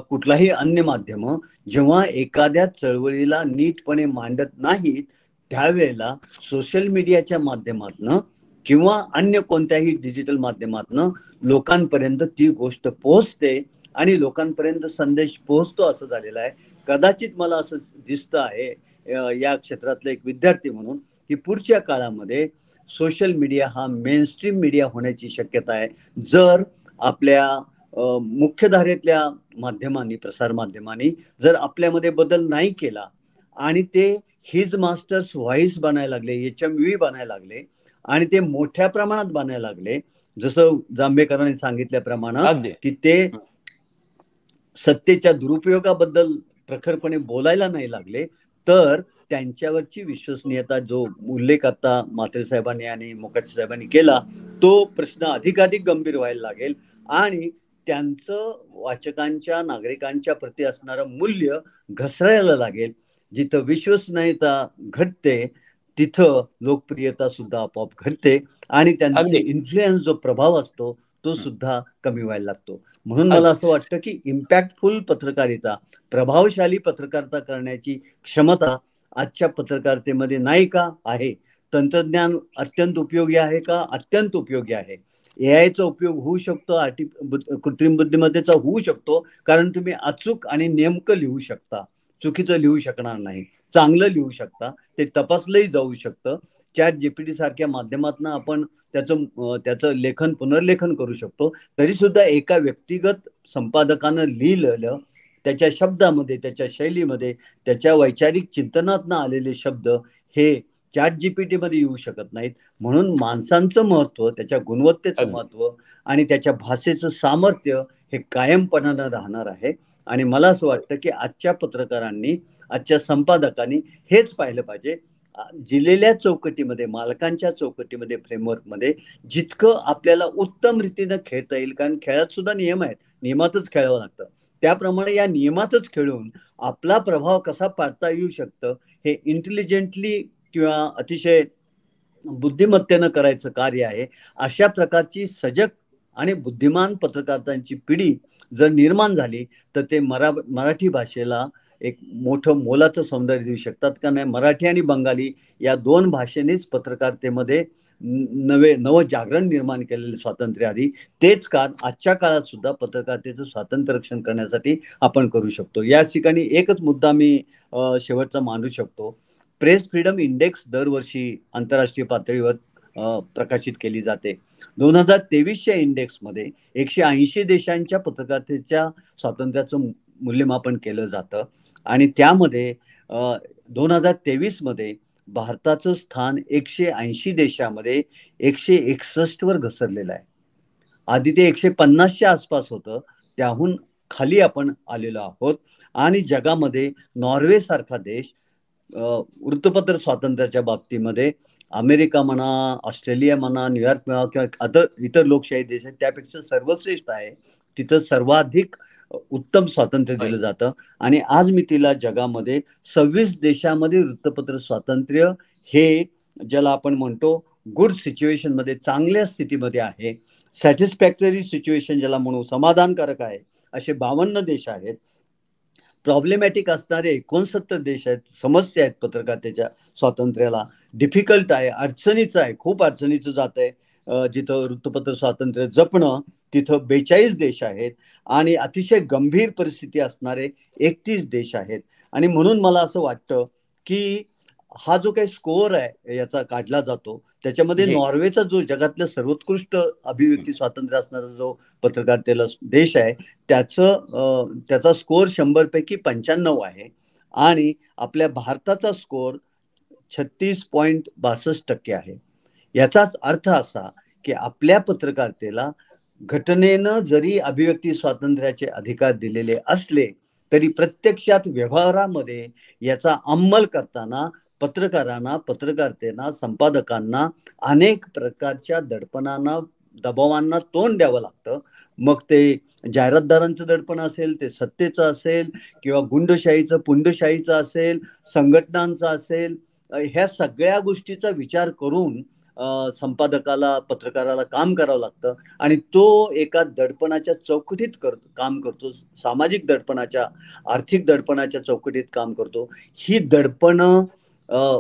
कुठलाही अन्य माध्यम जेव्हा एखाद्या चळवळीला नीटपणे मांडत नाहीत, त्यावेळेला सोशल मीडियाच्या माध्यमातनं किंवा अन्य कोणत्याही डिजिटल माध्यमातनं लोकांपर्यंत ती गोष्ट पोहोचते आणि लोकांपर्यंत संदेश पोहोचतो, असं झालेलं आहे. कदाचित मला असं दिसतं आहे या क्षेत्रातला एक विद्यार्थी म्हणून की पुढच्या काळामध्ये सोशल मीडिया हा मेनस्ट्रीम मीडिया होण्याची शक्यता आहे, जर आपल्या मुख्यधारेतल्या माध्यमांनी, प्रसार माध्यमांनी जर आपल्यामध्ये बदल नाही केला आणि ते हिज मास्टर्स व्हॉइस बनायला लागले, HMV बनायला लागले आणि ते मोठ्या प्रमाणात बनायला लागले, जसं जांभेकरांनी सांगितल्याप्रमाणे की ते सत्तेच्या दुरुपयोगाबद्दल प्रखरपणे बोलायला नाही लागले, तर त्यांच्यावरची विश्वसनीयता, जो उल्लेख आता म्हात्रे साहेबांनी आणि मोकाशी साहेबांनी केला, तो प्रश्न अधिकाधिक गंभीर व्हायला लागेल आणि त्यांचं वाचकांच्या, नागरिकांच्या प्रती असणारं मूल्य घसरायला लागेल. जिथं विश्वसनीयता घटते तिथं लोकप्रियता सुद्धा आपोआप घटते आणि त्यांचे इन्फ्लुएन्स, जो प्रभाव असतो, तो सुद्धा कमी व्हायला लागतो. म्हणून मला असं वाटतं की इम्पॅक्टफुल पत्रकारिता, प्रभावशाली पत्रकारिता करण्याची क्षमता आजच्या पत्रकारितेमध्ये नाही का? आहे. तंत्रज्ञान अत्यंत उपयोगी आहे का? अत्यंत उपयोगी आहे. AI चा उपयोग होऊ शकतो, कृत्रिम बुद्धिमत्तेचा होऊ शकतो, कारण तुम्ही अचूक आणि नेमकं लिहू शकता, चुकीचं लिहू शकणार नाही, चांगलं लिहू शकता, ते तपासलंही जाऊ शकतं. ChatGPT सारख्या माध्यमातून आपण त्याचं लेखन, पुनर्लेखन करू शकतो. तरी सुद्धा एका व्यक्तिगत संपादकानं लिहिलेलं, त्याच्या शब्दामध्ये, त्याच्या शैलीमध्ये, त्याच्या वैचारिक चिंतनातनं आलेले शब्द हे ChatGPT मध्ये येऊ शकत नाहीत. म्हणून माणसांचं महत्व, त्याच्या गुणवत्तेचं महत्व आणि त्याच्या भाषेचं सामर्थ्य हे कायमपणानं राहणार आहे. आणि मला असं वाटतं की आजच्या पत्रकारांनी, आजच्या संपादकांनी हेच पाहिलं पाहिजे, दिलेल्या चौकटीमध्ये, मालकांच्या चौकटीमध्ये, फ्रेमवर्कमध्ये जितकं आपल्याला उत्तम रीतीनं खेळता येईल, कारण खेळात सुद्धा नियम आहेत, नियमातच खेळावं लागतं, त्याप्रमाणे या नियमातच खेळून आपला प्रभाव कसा पाडता येऊ शकतं, हे इंटेलिजंटली किंवा अतिशय बुद्धिमत्तेनं करायचं कार्य आहे. अशा प्रकारची सजग आणि बुद्धिमान पत्रकारांची पिढी जर निर्माण झाली तर ते मराठी भाषेला एक मोठं मोलाचं सौंदर्य देऊ शकतात. का नाही, मराठी आणि बंगाली या दोन भाषेनेच पत्रकारितेमध्ये नवं जागरण निर्माण केलेले स्वातंत्र्य आधी, तेच काळ आजच्या काळात सुद्धा पत्रकारितेचं स्वातंत्र्य रक्षण करण्यासाठी आपण करू शकतो. या ठिकाणी एकच मुद्दा मी शेवटचा मांडू शकतो. प्रेस फ्रीडम इंडेक्स दरवर्षी आंतरराष्ट्रीय पातळीवर प्रकाशित केली जाते. 2023च्या इंडेक्समध्ये 180 देशांच्या पत्रकारितेच्या स्वातंत्र्याचं मूल्यमापन केलं जातं आणि त्यामध्ये 2023 भारताचं स्थान 180 देशामध्ये 161 वर घसरलेलं आहे. आधी ते 150च्या आसपास होतं, त्याहून खाली आपण आलेलो आहोत. आणि जगामध्ये नॉर्वे सारखा देश वृत्तपत्र स्वातंत्र्याच्या बाबतीमध्ये अमेरिका म्हणा, ऑस्ट्रेलिया म्हणा, न्यूयॉर्क म्हणा किंवा इतर लोकशाही देश आहेत त्यापेक्षा सर्वश्रेष्ठ आहे. तिथं सर्वाधिक उत्तम स्वातंत्र्य दिलं जातं. आणि आज मी तिला जगामध्ये 26 देशामध्ये वृत्तपत्र स्वातंत्र्य हे ज्याला आपण म्हणतो गुड सिच्युएशन मध्ये, चांगल्या स्थितीमध्ये आहे. सॅटिस्फॅक्टरी सिच्युएशन ज्याला म्हणू, समाधानकारक आहे, असे 52 देश आहेत. प्रॉब्लेमॅटिक असणारे 69 देश आहेत. समस्या आहेत पत्रकारितेच्या स्वातंत्र्याला, डिफिकल्ट आहे, अडचणीचं आहे, खूप अडचणीचं जात आहे. जिथं वृत्तपत्र स्वातंत्र्य जपणं तिथं 42 देश आहेत आणि अतिशय गंभीर परिस्थिती असणारे 31 देश आहेत. आणि म्हणून मला असं वाटतं की हा जो काही स्कोअर आहे याचा काढला जातो त्याच्यामध्ये नॉर्वेचा जो जगातलं सर्वोत्कृष्ट अभिव्यक्ती स्वातंत्र्य असणारा जो पत्रकारितेला देश आहे त्याचा स्कोअर 100 पैकी 95 आहे आणि आपल्या भारताचा स्कोअर 36.62% आहे. याचाच अर्थ असा की आपल्या पत्रकारितेला घटनेनं जरी अभिव्यक्ती स्वातंत्र्याचे अधिकार दिलेले असले तरी प्रत्यक्षात व्यवहारामध्ये याचा अंमल करताना पत्रकारांना, पत्रकारितेना, संपादकांना अनेक प्रकारच्या दडपणांना, दबावांना तोंड द्यावं लागतं. मग ते जाहिरातदारांचं दडपण असेल, ते सत्तेचं असेल किंवा गुंडशाहीचं, पुंडशाहीचं असेल, संघटनांचं असेल, ह्या सगळ्या गोष्टीचा विचार करून संपादकाला, पत्रकाराला काम करावं लागतं. आणि तो एका दडपणाच्या चौकटीत काम करतो, सामाजिक दडपणाच्या, आर्थिक दडपणाच्या चौकटीत काम करतो. ही दडपणं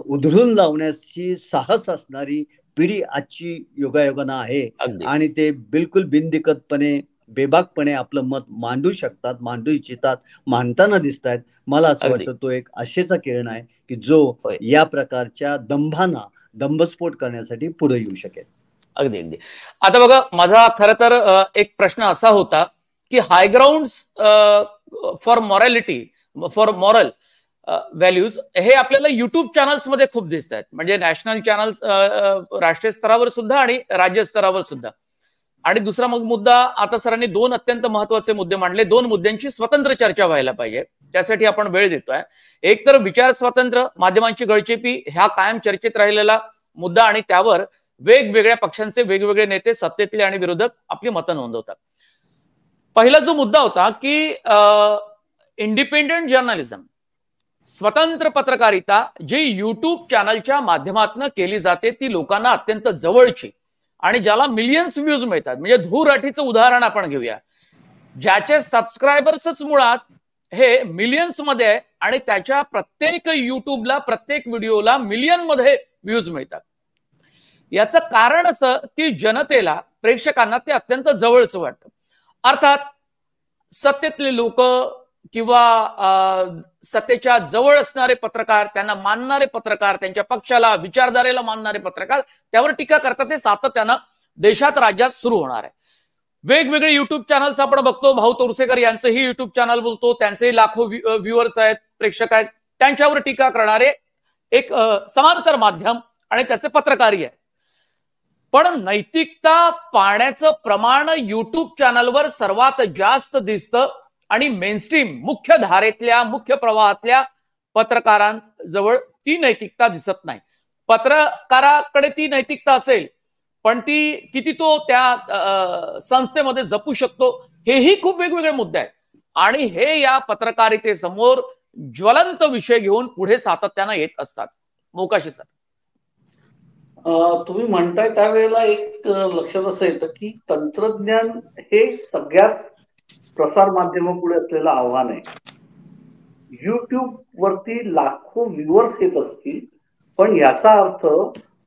उधळून लावण्याची साहस असणारी पिढी आजची योगायोगानं आहे आणि ते बिलकुल बिनदिक्कतपणे, बेबाकपणे आपलं मत मांडू शकतात, मांडू इच्छितात, मांडताना दिसत आहेत. मला असं वाटतं तो एक आशेचा किरण आहे की जो या प्रकारच्या दंभांना दंभस्फोट करण्यासाठी पुढे येऊ शकेल. अगदी अगदी. आता बघा, माझा खरं तर एक प्रश्न असा होता की high grounds for morality, for moral values हे आपल्याला युट्यूब चॅनल्स मध्ये खूप दिसत आहेत. म्हणजे नॅशनल चॅनल्स, राष्ट्रीय स्तरावर सुद्धा आणि राज्य स्तरावर सुद्धा. आणि दुसरा मग मुद्दा, आता सरांनी 2 अत्यंत महत्वाचे मुद्दे मांडले. 2 मुद्द्यांची स्वतंत्र चर्चा व्हायला पाहिजे, त्यासाठी आपण वेळ देतोय. एक तर विचार स्वातंत्र्य, माध्यमांची गळचेपी, ह्या कायम चर्चेत राहिलेला मुद्दा आणि त्यावर वेगवेगळ्या पक्षांचे वेगवेगळे नेते, सत्तेतले आणि विरोधक आपली मतं नोंदवतात. पहिला जो मुद्दा होता की इंडिपेंडेंट जर्नलिझम, स्वतंत्र पत्रकारिता जी युट्यूब चॅनलच्या माध्यमातून केली जाते ती लोकांना अत्यंत जवळची आणि ज्याला मिलियन्स व्ह्यूज मिळतात. म्हणजे धूराठीचं उदाहरण आपण घेऊया, ज्याचे सबस्क्रायबर्सच मुळात हे मिलियन्स मध्ये आहे आणि त्याच्या प्रत्येक युट्यूबला, प्रत्येक व्हिडिओला मिलियन मध्ये व्ह्यूज मिळतात. याचं कारण असं की जनतेला, प्रेक्षकांना ते अत्यंत जवळचं वाटतं. अर्थात सत्तेतले लोक किंवा सत्तेच्या जवळ असणारे पत्रकार, त्यांना मानणारे पत्रकार, त्यांच्या पक्षाला, विचारधारेला मानणारे पत्रकार त्यावर टीका करतात. हे सातत्यानं देशात, राज्यात सुरू होणार आहे. वेगवेगळे युट्यूब चॅनल्स आपण बघतो. भाऊ तोरसेकर यांचंही युट्यूब चॅनल बोलतो, त्यांचेही लाखो व्ह्युअर्स आहेत, प्रेक्षक आहेत. त्यांच्यावर टीका करणारे एक समांतर माध्यम आणि त्याचे पत्रकारही आहे. पण नैतिकता पाहण्याचं प्रमाण युट्यूब चॅनलवर सर्वात जास्त दिसतं आणि मेनस्ट्रीम, मुख्य धारेतल्या, मुख्य प्रवाहातल्या पत्रकारांजवळ ती नैतिकता दिसत नाही. पत्रकाराकडे ती नैतिकता असेल पण ती किती तो त्या संस्थेमध्ये जपू शकतो, हेही खूप वेगवेगळे मुद्दे आहेत. आणि हे या पत्रकारितेसमोर ज्वलंत विषय घेऊन पुढे सातत्यानं येत असतात. मोकाशी सर, तुम्ही म्हणताय त्यावेळेला एक लक्षात असं येतं की तंत्रज्ञान हे सगळ्याच प्रसार माध्यमापुढे असलेलं आव्हान आहे. युट्यूब वरती लाखो व्ह्युअर्स येत असतील पण याचा अर्थ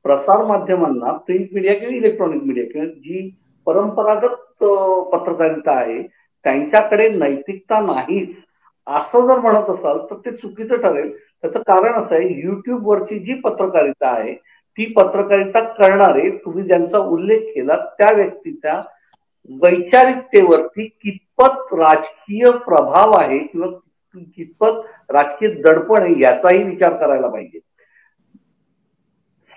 प्रसार माध्यमांना, प्रिंट मीडिया किंवा इलेक्ट्रॉनिक मीडिया किंवा जी परंपरागत पत्रकारिता आहे त्यांच्याकडे नैतिकता नाहीच असं जर म्हणत असाल तर ते चुकीचं ठरेल. त्याचं कारण असं आहे, युट्यूबवरची जी पत्रकारिता आहे ती पत्रकारिता करणारे, तुम्ही ज्यांचा उल्लेख केला त्या व्यक्तीच्या वैचारिकतेवरती कितपत राजकीय प्रभाव आहे किंवा कितपत राजकीय दडपण आहे याचाही विचार करायला पाहिजे.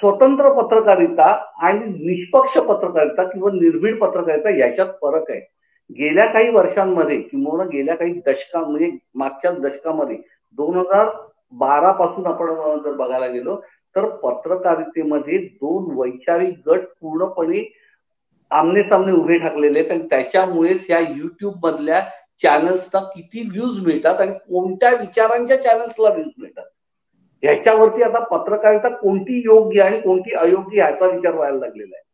स्वतंत्र पत्रकारिता आणि निष्पक्ष पत्रकारिता किंवा निर्भीड पत्रकारिता याच्यात फरक आहे. गेल्या काही वर्षांमध्ये किंवा गेल्या काही म्हणजे मागच्या दशकामध्ये 2012 पासून आपण जर बघायला गेलो तर पत्रकारितेमध्ये 2 वैचारिक गट पूर्णपणे आमने सामने उभे ठाकलेले आहेत आणि त्याच्यामुळेच या युट्यूब मधल्या चॅनल्सना किती व्ह्यूज मिळतात आणि कोणत्या विचारांच्या चॅनल्सला व्ह्यूज मिळतात ह्याच्यावरती आता पत्रकारिता कोणती योग्य आणि कोणती अयोग्य याचा विचार व्हायला लागलेला आहे.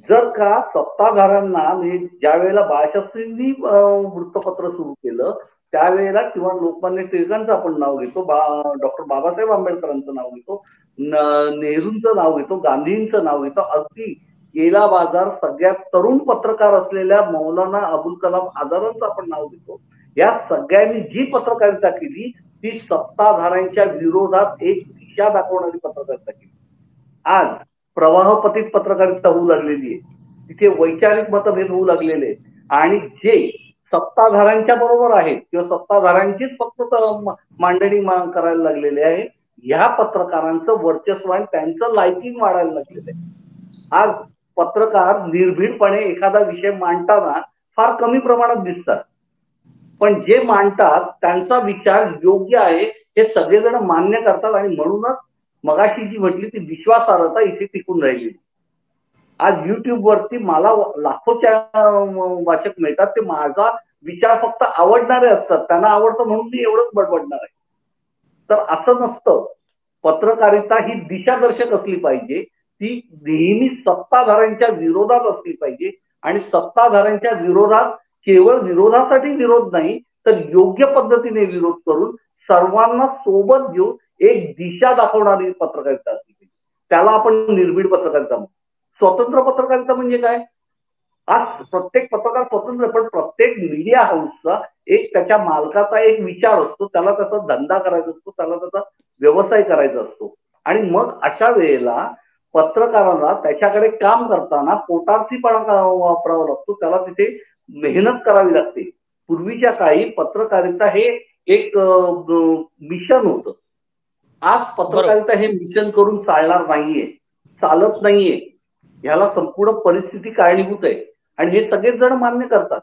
जर का सत्ताधाऱ्यांना म्हणजे ज्या वेळेला बाळशास्त्रींनी वृत्तपत्र सुरू केलं त्यावेळेला किंवा लोकमान्य टिळकांचं आपण नाव घेतो, डॉक्टर बाबासाहेब आंबेडकरांचं नाव घेतो, नेहरूंचं नाव घेतो, गांधींचं नाव घेतो, अगदी गेला बाजार सगळ्यात तरुण पत्रकार असलेल्या मौलाना अबुल कलाम आझादांचं आपण नाव घेतो. या सगळ्यांनी जी पत्रकारिता केली ती सत्ताधाऱ्यांच्या विरोधात एक दिशा दाखवणारी पत्रकारिता केली. आज प्रवाहपतीत पत्रकारिता होऊ लागलेली आहे, तिथे वैचारिक मतभेद होऊ लागलेले आणि जे सत्ताधाऱ्यांच्या बरोबर आहेत किंवा सत्ताधाऱ्यांचीच फक्त मांडणी करायला लागलेले आहे, ह्या पत्रकारांचं वर्चस्व आणि त्यांचं लायकिंग वाढायला लागलेलं आहे. आज पत्रकार निर्भीडपणे एखादा विषय मांडताना फार कमी प्रमाणात दिसतात, पण जे मांडतात त्यांचा विचार योग्य आहे हे सगळेजण मान्य करतात आणि म्हणूनच मगाशी जी म्हटली ती विश्वासार्हता इथे टिकून राहिली. आज युट्यूबवरती मला लाखोच्या वाचक मिळतात, ते माझा विचार फक्त आवडणारे असतात, त्यांना आवडतं म्हणून मी एवढंच बडबडणार आहे. तर असं नसतं. पत्रकारिता ही दिशादर्शक असली पाहिजे, ती नेहमी सत्ताधाऱ्यांच्या विरोधात असली पाहिजे आणि सत्ताधाऱ्यांच्या विरोधात केवळ विरोधासाठी विरोध नाही तर योग्य पद्धतीने विरोध करून सर्वांना सोबत घेऊन एक दिशा दाखवणारी पत्रकारिता असली पाहिजे. त्याला आपण निर्भीड पत्रकारिता म्हणतो. स्वतंत्र पत्रकारिता म्हणजे काय? आज प्रत्येक पत्रकार स्वतंत्र, पण प्रत्येक मीडिया हाऊसचा एक त्याच्या मालकाचा एक विचार असतो, त्याला त्याचा धंदा करायचा असतो, त्याला त्याचा व्यवसाय करायचा असतो आणि मग अशा वेळेला पत्रकाराला त्याच्याकडे काम करताना पोटार्थीपणा वापरावा लागतो, त्याला तिथे मेहनत करावी लागते. पूर्वीच्या काळी पत्रकारिता हे एक मिशन होतं. आज पत्रकारिता हे मिशन करून चालणार नाहीये, चालत नाहीये. ह्याला संपूर्ण परिस्थिती कारणीभूत आहे आणि हे सगळेच जण मान्य करतात.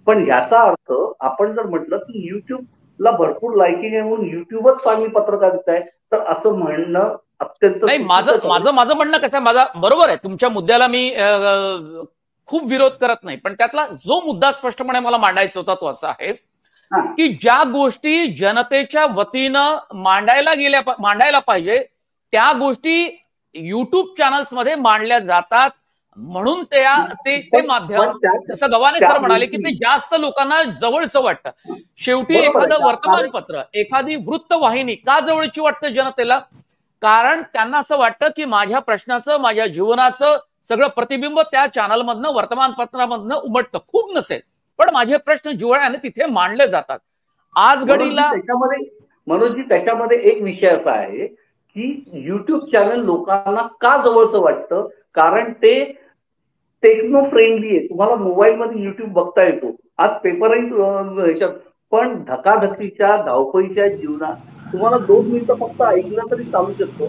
पण याचा अर्थ आपण जर म्हटलं की युट्यूबला भरपूर लायकिंग आहे म्हणून युट्यूबच चांगली पत्रकारिता आहे तर असं म्हणणं अत्यंत नाही. माझं म्हणणं कसं आहे, माझा बरोबर आहे, तुमच्या मुद्द्याला मी खूप विरोध करत नाही, पण त्यातला जो मुद्दा स्पष्टपणे मला मांडायचा होता तो असा आहे की ज्या गोष्टी जनतेच्या वतीनं मांडायला पाहिजे त्या गोष्टी युट्यूब चॅनल्स मध्ये मांडल्या जातात म्हणून ते माध्यम, जसं गव्हाणे सर म्हणाले की ते जास्त लोकांना जवळचं वाटतं. शेवटी एखादं वर्तमानपत्र, एखादी वृत्तवाहिनी का जवळची वाटतं जनतेला? कारण त्यांना असं वाटतं की माझ्या प्रश्नाचं, माझ्या जीवनाचं सगळं प्रतिबिंब त्या चॅनलमधनं, वर्तमानपत्रामधनं उमटतं. खूप नसेल पण माझे प्रश्न जिव्हाळ्याने तिथे मांडले जातात. आज घडीला मनोजजी त्याच्यामध्ये एक विषय असा आहे की युट्यूब चॅनल लोकांना का जवळचं वाटतं? कारण ते टेक्नो फ्रेंडली आहे. तुम्हाला मोबाईल मध्ये युट्यूब बघता येतो. आज पेपरही ह्याच्यात, पण धकाधकीच्या धावपळीच्या जीवनात तुम्हाला 2 मिनिटं फक्त ऐकलं तरी चालू शकतो,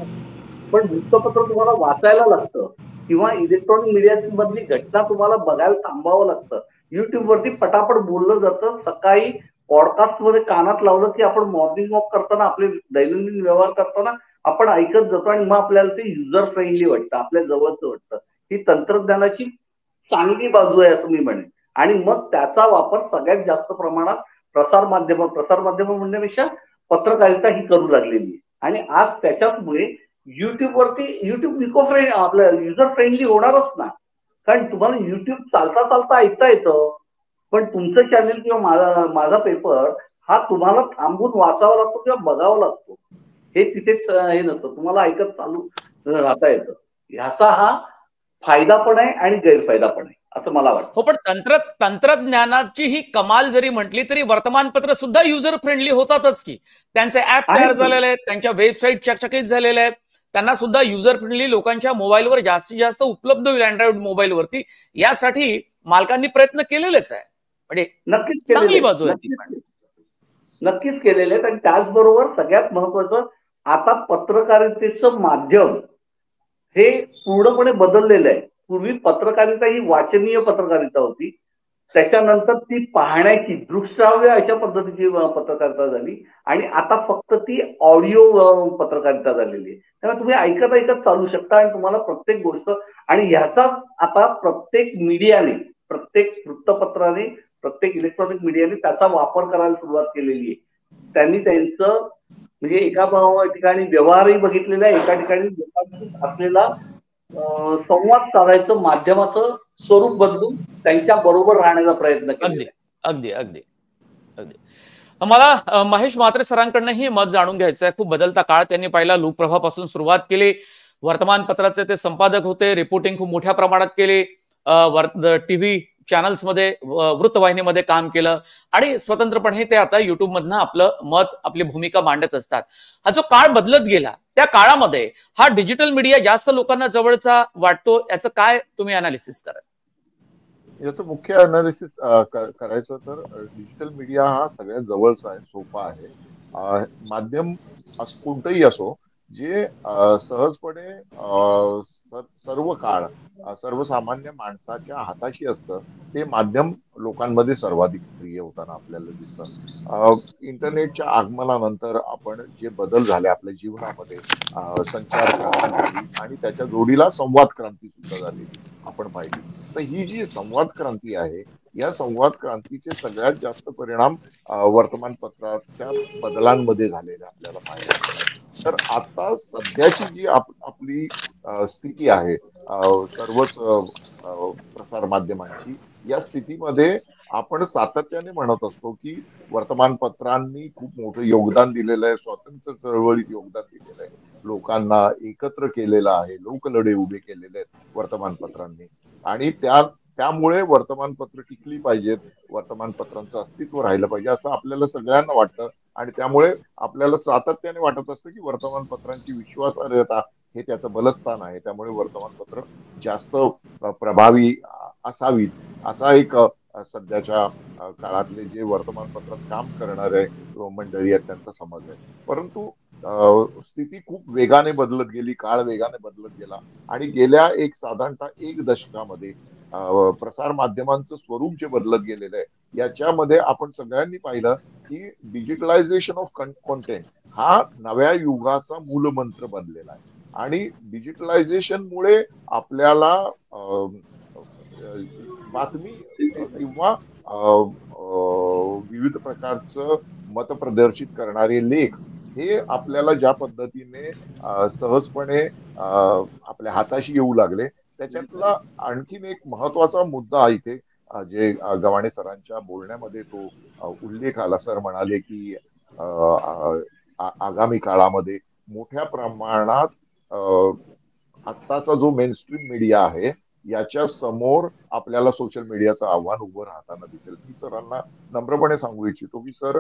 पण वृत्तपत्र तुम्हाला वाचायला लागतं किंवा इलेक्ट्रॉनिक मीडिया मधली घटना तुम्हाला बघायला थांबावं लागतं. युट्यूबवरती पटापट बोललं जातं. सकाळी पॉडकास्ट मध्ये कानात लावलं की आपण मॉर्निंग वॉक करताना, आपले दैनंदिन व्यवहार करताना आपण ऐकत जातो आणि मग आपल्याला ते युजर फ्रेंडली वाटतं, आपल्या जवळचं वाटतं. ही तंत्रज्ञानाची चांगली बाजू आहे असं मी म्हणेन. आणि मग त्याचा वापर सगळ्यात जास्त प्रमाणात प्रसार माध्यम म्हणण्यापेक्षा पत्रकारिता ही करू लागलेली आहे. आणि आज त्याच्यामुळे युट्यूब इको फ्रेंड, आपलं युजर फ्रेंडली होणारच ना. कारण तुम्हाला युट्यूब चालता चालता ऐकता येतं, पण तुमचं चॅनल किंवा माझा पेपर हा तुम्हाला थांबून वाचावा लागतो किंवा बघावा लागतो. हे तिथेच हे नसतं, तुम्हाला ऐकत चालू राहता येतं. ह्याचा हा फायदा पण आहे आणि गैरफायदा पण आहे असं मला वाटतं. हो, पण तंत्रज्ञानाची ही कमाल जरी म्हटली तरी वर्तमानपत्र सुद्धा युजर फ्रेंडली होतातच की. त्यांचे ऍप तयार झालेले आहेत, त्यांच्या वेबसाईट चकचकीत झालेल्या आहेत, त्यांना सुद्धा युजर फ्रेंडली लोकांच्या मोबाईलवर जास्तीत जास्त उपलब्ध होईल अँड्रॉइड मोबाईलवरती, यासाठी मालकांनी प्रयत्न केलेलेच आहे. म्हणजे नक्कीच चांगली बाजू आहे ती पण. नक्कीच केलेले आहेत. आणि त्याचबरोबर सगळ्यात महत्वाचं, आता पत्रकारितेचं माध्यम हे पूर्णपणे बदललेलं आहे. पूर्वी पत्रकारिता ही वाचनीय पत्रकारिता होती, त्याच्यानंतर ती पाहण्याची दृकश्राव्य अशा पद्धतीची पत्रकारिता झाली, आणि आता फक्त ती ऑडिओ पत्रकारिता झालेली आहे. त्यामुळे तुम्ही ऐकत ऐकत चालू शकता आणि तुम्हाला प्रत्येक गोष्ट, आणि ह्याचा आता प्रत्येक मीडियाने, प्रत्येक वृत्तपत्राने, प्रत्येक इलेक्ट्रॉनिक मीडियाने त्याचा वापर करायला सुरुवात केलेली आहे. त्यांनी त्यांचं म्हणजे एका ठिकाणी व्यवहारही बघितलेला आहे, एका ठिकाणी लोकांशी असलेला संवाद साधायचं माध्यमाचं स्वरूप बदलून त्यांच्या बरोबर राहण्याचा प्रयत्न केला. अगदी अगदी अगदी अगदी. मला महेश म्हात्रे सरांकडनं ही मत जाणून घ्यायचं आहे. खूप बदलता काळ त्यांनी पाहिला. लोकप्रभापासून सुरुवात केली, वर्तमानपत्राचे ते संपादक होते, रिपोर्टिंग खूप मोठ्या प्रमाणात केली, टीव्ही चॅनल्समध्ये, वृत्तवाहिनीमध्ये काम केलं, आणि स्वतंत्रपणे ते आता युट्यूब मधनं आपलं मत, आपली भूमिका मांडत असतात. हा जो काळ बदलत गेला, त्या काळामध्ये हा डिजिटल मीडिया जास्त लोकांना जवळचा वाटतो, याचं काय तुम्ही अनालिसिस करा? याचं मुख्य अनालिसिस करायचं तर डिजिटल मीडिया हा सगळ्यात जवळचा आहे, सोपा आहे. माध्यम कोणतंही असो, जे सहजपणे सर्व काळ सर्वसामान्य माणसाच्या हाताशी असतं, ते माध्यम लोकांमध्ये सर्वाधिक प्रिय होताना आपल्याला दिसतं. इंटरनेटच्या आगमनानंतर आपण जे बदल झाले आपल्या जीवनामध्ये, संचार क्रांती झाली आणि त्याच्या जोडीला संवाद क्रांती सुद्धा झालेली आपण पाहिली. तर ही जी संवाद क्रांती आहे, या संवाद क्रांतीचे सगळ्यात जास्त परिणाम वर्तमानपत्राच्या बदलांमध्ये झालेले आपल्याला पाहायला मिळतात. तर आता सध्याची जी आपली स्थिती आहे सर्वच प्रसार माध्यमांची, या स्थितीमध्ये आपण सातत्याने म्हणत असतो की वर्तमानपत्रांनी खूप मोठं योगदान दिलेलं आहे, स्वातंत्र्य चळवळीत योगदान दिलेलं आहे, लोकांना एकत्र केलेलं आहे, लोकलढे उभे केलेले आहेत वर्तमानपत्रांनी, आणि त्यामुळे वर्तमानपत्र टिकली पाहिजेत, वर्तमानपत्रांचं अस्तित्व राहिलं पाहिजे असं आपल्याला सगळ्यांना वाटतं. आणि त्यामुळे आपल्याला सातत्याने वाटत असतं की वर्तमानपत्रांची विश्वासार्हता हे त्याचं बलस्थान आहे, त्यामुळे वर्तमानपत्र जास्त प्रभावी असावीत, असा एक सध्याच्या काळातले जे वर्तमानपत्रात काम करणारे मंडळी आहेत त्यांचा समज आहे. परंतु स्थिती खूप वेगाने बदलत गेली, काळ वेगाने बदलत गेला, आणि गेल्या साधारणतः एक दशकामध्ये प्रसार माध्यमांचं स्वरूप जे बदलत गेलेलं आहे, याच्यामध्ये आपण सगळ्यांनी पाहिलं की डिजिटलायझेशन ऑफ कॉन्टेंट हा नव्या युगाचा मूलमंत्र बनलेला आहे. आणि डिजिटलायझेशनमुळे आपल्याला बातमी किंवा विविध प्रकारचं मत प्रदर्शित करणारे लेख हे आपल्याला ज्या पद्धतीने सहजपणे आपल्या हाताशी येऊ लागले, त्याच्यातला आणखीन एक महत्वाचा मुद्दा इथे जे गव्हाणे सरांच्या बोलण्यामध्ये तो उल्लेख आला. सर म्हणाले की आगामी काळामध्ये मोठ्या प्रमाणात आत्ताचा जो मेनस्ट्रीम मीडिया आहे याच्या समोर आपल्याला सोशल मीडियाचं आव्हान उभं राहताना दिसेल. मी सरांना नम्रपणे सांगू इच्छितो की सर,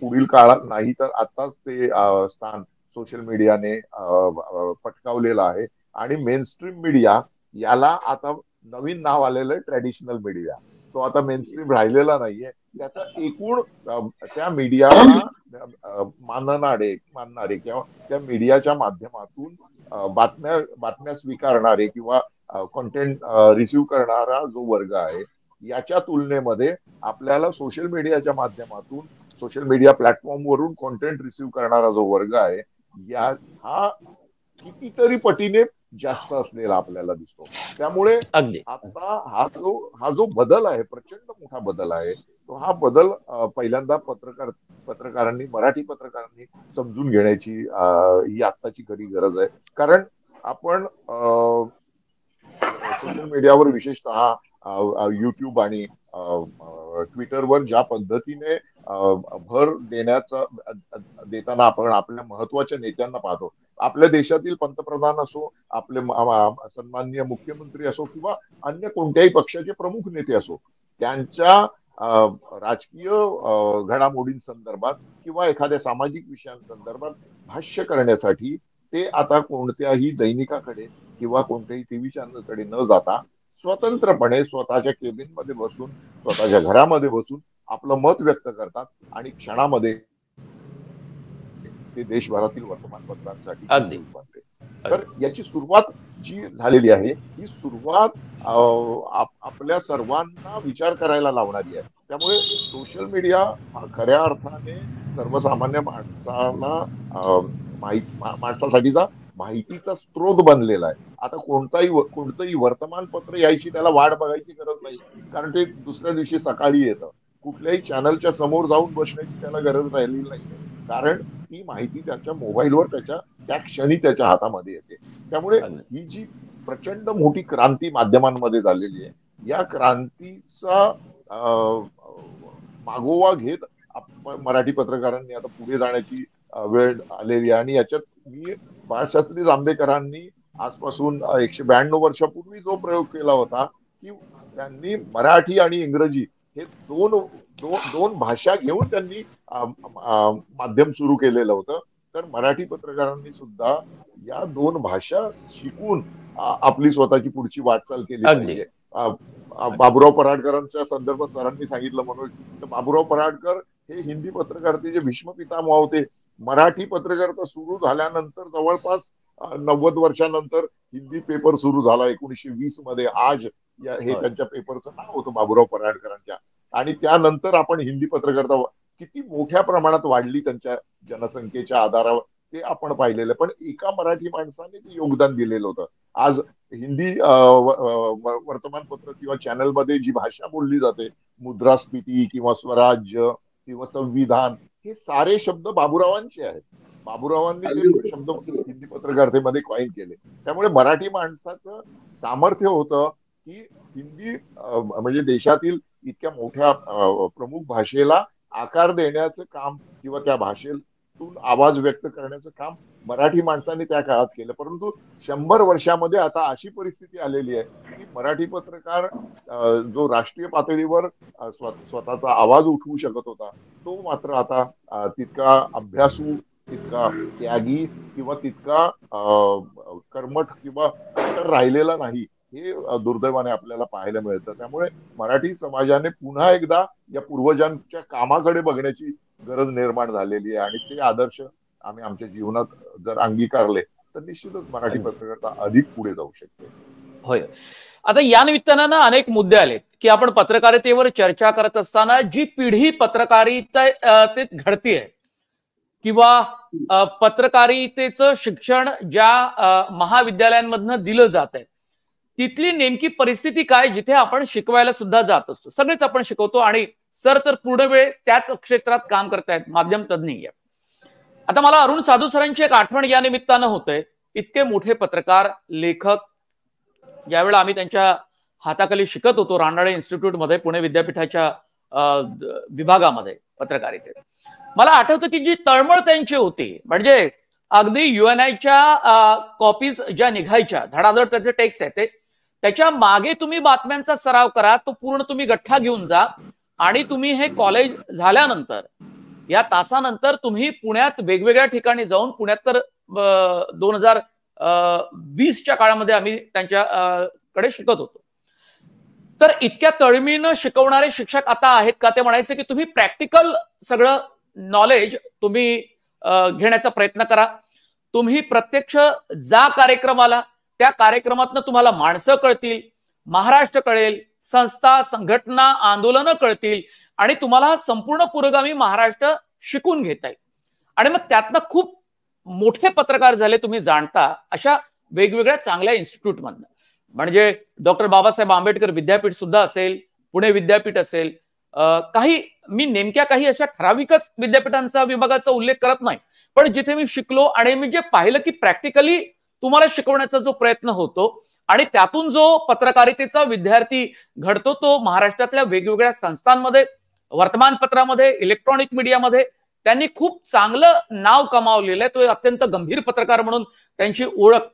पुढील काळात नाही तर आताच ते स्थान सोशल मीडियाने पटकावलेलं आहे, आणि मेनस्ट्रीम मीडिया याला आता नवीन नाव आलेलं आहे ट्रॅडिशनल मीडिया. तो आता मेनस्ट्रीम राहिलेला नाहीये. त्याचा एकूण त्या मीडियाला मानणारे किंवा त्या मीडियाच्या माध्यमातून बातम्या स्वीकारणारे किंवा कॉन्टेंट रिसिव्ह करणारा जो वर्ग आहे, याच्या तुलनेमध्ये आपल्याला सोशल मीडियाच्या माध्यमातून, सोशल मीडिया प्लॅटफॉर्मवरून कॉन्टेंट रिसिव्ह करणारा जो वर्ग आहे, हा कितीतरी पटीने जास्त असलेला आपल्याला दिसतो. त्यामुळे आता हा जो बदल आहे, प्रचंड मोठा बदल आहे, तो हा बदल पहिल्यांदा पत्रकारांनी, मराठी पत्रकारांनी समजून घेण्याची ही आत्ताची खरी गरज आहे. कारण आपण सोशल मीडियावर विशेषतः युट्यूब आणि ट्विटरवर ज्या पद्धतीने भर देताना आपण आपल्या महत्वाच्या नेत्यांना पाहतो, आपल्या देशातील पंतप्रधान असो, आपले सन्माननीय मुख्यमंत्री असो किंवा अन्य कोणत्याही पक्षाचे प्रमुख नेते असो, त्यांच्या राजकीय घडामोडींसंदर्भात किंवा एखाद्या सामाजिक विषयांसंदर्भात भाष्य करण्यासाठी ते आता कोणत्याही दैनिकाकडे किंवा कोणत्याही टीव्ही चॅनलकडे न जाता स्वतंत्रपणे स्वतःच्या केबिनमध्ये बसून, स्वतःच्या घरामध्ये बसून आपलं मत व्यक्त करतात आणि क्षणामध्ये ते देशभरातील वर्तमानपत्रांसाठी बनते. तर याची सुरुवात जी झालेली आहे ही सुरुवात आपल्या सर्वांना विचार करायला लावणारी आहे. त्यामुळे सोशल मीडिया हा खऱ्या अर्थाने सर्वसामान्य माणसासाठीचा माहितीचा स्रोत बनलेला आहे. आता कोणतंही वर्तमानपत्र यायची त्याला वाट बघायची गरज नाही, कारण ते दुसऱ्या दिवशी सकाळी येतं. कुठल्याही चॅनलच्या समोर जाऊन बसण्याची त्याला गरज राहिलेली नाही, कारण ती माहिती त्याच्या मोबाईलवर त्या क्षणी त्याच्या हातामध्ये येते. त्यामुळे ही जी प्रचंड मोठी क्रांती माध्यमांमध्ये झालेली आहे, या क्रांतीचा मागोवा घेत मराठी पत्रकारांनी आता पुढे जाण्याची वेळ आलेली आहे. आणि याच्यात मी बाळशास्त्री जांभेकरांनी आजपासून 192 वर्षापूर्वी जो प्रयोग केला होता की त्यांनी मराठी आणि इंग्रजी हे दोन भाषा घेऊन त्यांनी माध्यम सुरू केलेलं होतं. तर मराठी पत्रकारांनी सुद्धा या 2 भाषा शिकून आपली स्वतःची पुढची वाटचाल केली पाहिजे. बाबुराव पराडकरांच्या संदर्भात सरांनी सांगितलं म्हणून, तर बाबुराव पराडकर हे हिंदी पत्रकारितेचे भीष्म पितामह होते. मराठी पत्रकारिता सुरू झाल्यानंतर जवळपास 90 वर्षानंतर हिंदी पेपर सुरू झाला 1920 मध्ये. आज हे त्यांच्या पेपरचं नाव होतं बाबुराव पराडकरांच्या. आणि त्यानंतर आपण हिंदी पत्रकारिता किती मोठ्या प्रमाणात वाढली त्यांच्या जनसंख्येच्या आधारावर ते आपण पाहिलेलं. पण एका मराठी माणसाने ते योगदान दिलेलं होतं. आज हिंदी वर्तमानपत्र किंवा चॅनलमध्ये जी भाषा बोलली जाते, मुद्रास्फीती किंवा स्वराज्य किंवा संविधान, हे सारे शब्द बाबुरावांचे आहेत. बाबुरावांनी ते शब्द हिंदी पत्रकारितेमध्ये कॉइन केले. त्यामुळे मराठी माणसाचं सामर्थ्य होतं की हिंदी म्हणजे देशातील इतक्या मोठ्या प्रमुख भाषेला आकार देण्याचं काम किंवा त्या भाषेतून आवाज व्यक्त करण्याचं काम मराठी माणसांनी त्या काळात केलं. परंतु 100 वर्षामध्ये आता अशी परिस्थिती आलेली आहे की मराठी पत्रकार जो राष्ट्रीय पातळीवर स्वतःचा आवाज उठवू शकत होता, तो मात्र आता तितका अभ्यासू, तितका त्यागी किंवा तितका कर्मठ किंवा कट्टर राहिलेला नाही, हे दुर्दैवाने आपल्याला पाहायला मिळतं. त्यामुळे मराठी समाजाने पुन्हा एकदा या पूर्वजांच्या कामाकडे बघण्याची गरज निर्माण झालेली आहे. आणि ते आदर्श आम्ही आमच्या जीवनात जर अंगीकारले तर निश्चितच मराठी पत्रकारिता अधिक पुढे जाऊ शकते. होय. आता या निमित्तानं अनेक मुद्दे आलेत की आपण पत्रकारितेवर चर्चा करत असताना जी पिढी पत्रकारितेत घडतीये किंवा पत्रकारितेचं शिक्षण ज्या महाविद्यालयांमधनं दिलं जात आहे, तिथली नेमकी परिस्थिती काय, जिथे आपण शिकवायला सुद्धा जात असतो. सगळेच आपण शिकवतो आणि सर तर पूर्ण वेळ त्याच क्षेत्रात काम करतायत, माध्यम तज्ञ. आता मला अरुण साधू सरांची एक आठवण या निमित्तानं होतंय. इतके मोठे पत्रकार, लेखक, ज्यावेळेला आम्ही त्यांच्या हाताखाली शिकत होतो रानडे इन्स्टिट्यूटमध्ये, पुणे विद्यापीठाच्या विभागामध्ये पत्रकारितेत, मला आठवतं की जी तळमळ त्यांची होती, म्हणजे अगदी UNIच्या कॉपीज ज्या निघायच्या, धडाधड त्याचे टेक्स्ट आहेत, त्याच्या मागे तुम्ही बातम्यांचा सराव करा, तो पूर्ण तुम्ही गठ्ठा घेऊन जा आणि तुम्ही हे कॉलेज झाल्यानंतर या तासानंतर तुम्ही पुण्यात वेगवेगळ्या ठिकाणी जाऊन, पुण्यात तर 2020च्या काळामध्ये आम्ही त्यांच्याकडे शिकत होतो. तर इतक्या तळमीनं शिकवणारे शिक्षक आता आहेत का? ते म्हणायचे की तुम्ही प्रॅक्टिकल सगळं नॉलेज तुम्ही घेण्याचा प्रयत्न करा. तुम्ही प्रत्यक्ष जा कार्यक्रमाला, त्या कार्यक्रमातनं तुम्हाला माणसं कळतील, महाराष्ट्र कळेल, संस्था, संघटना, आंदोलनं कळतील आणि तुम्हाला संपूर्ण पुरोगामी महाराष्ट्र शिकून घेता येईल. आणि मग त्यातनं खूप मोठे पत्रकार झाले तुम्ही जाणता अशा वेगवेगळ्या चांगल्या इन्स्टिट्यूटमधनं. म्हणजे डॉक्टर बाबासाहेब आंबेडकर विद्यापीठ सुद्धा असेल, पुणे विद्यापीठ असेल, मी नेमक्या काही अशा ठराविकच विद्यापीठांचा विभागाचा उल्लेख करत नाही, पण जिथे मी शिकलो आणि मी जे पाहिलं की प्रॅक्टिकली तुम्हाला शिकवण्याचा जो प्रयत्न होतो आणि त्यातून जो पत्रकारितेचा विद्यार्थी घडतो, तो महाराष्ट्रातल्या वेगवेगळ्या संस्थांमध्ये, वर्तमानपत्रामध्ये, इलेक्ट्रॉनिक मीडियामध्ये त्यांनी खूप चांगलं नाव कमावलेलं आहे. तो अत्यंत गंभीर पत्रकार म्हणून त्यांची ओळख.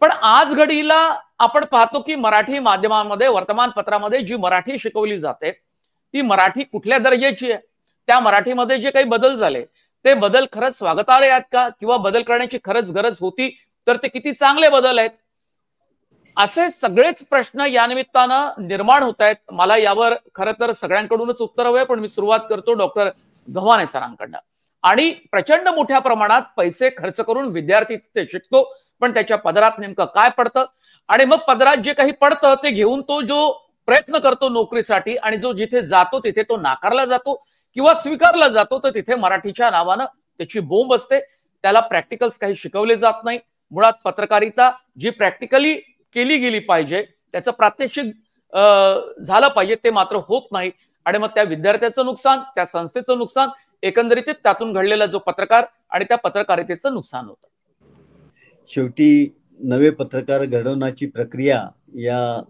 पण आज घडीला आपण पाहतो की मराठी माध्यमांमध्ये, वर्तमानपत्रामध्ये जी मराठी शिकवली जाते ती मराठी कुठल्या दर्जाची आहे? त्या मराठीमध्ये जे काही बदल झाले ते बदल खरंच स्वागतार्ह आहेत का? किंवा बदल करण्याची खरंच गरज होती तर ते किती चांगले बदल आहेत? असे सगळेच प्रश्न या निमित्तानं निर्माण होत आहेत. मला यावर खरं तर सगळ्यांकडूनच उत्तर हवंय, पण मी सुरुवात करतो डॉक्टर गव्हाणे सरांकडनं. आणि प्रचंड मोठ्या प्रमाणात पैसे खर्च करून विद्यार्थी ते शिकतो, पण त्याच्या पदरात नेमकं काय पडतं आणि मग पदरात जे काही पडतं ते घेऊन तो जो प्रयत्न करतो नोकरीसाठी आणि जो जिथे जातो तिथे तो नाकारला जातो किंवा स्वीकारला जातो, तर तिथे मराठीच्या नावानं त्याची बोंब असते. त्याला प्रॅक्टिकल्स काही शिकवले जात नाही. मुळात पत्रकारिता जी प्रॅक्टिकली केली गेली पाहिजे, त्याचं प्रात्यक्षिक झालं पाहिजे, ते मात्र होत नाही. आणि मग त्या विद्यार्थ्याचं नुकसान, त्या संस्थेचं नुकसान, एकंदरीत त्यातून घडलेला जो पत्रकार आणि त्या पत्रकारितेचं नुकसान होतं. शेवटी नवे पत्रकार घडवण्याची प्रक्रिया या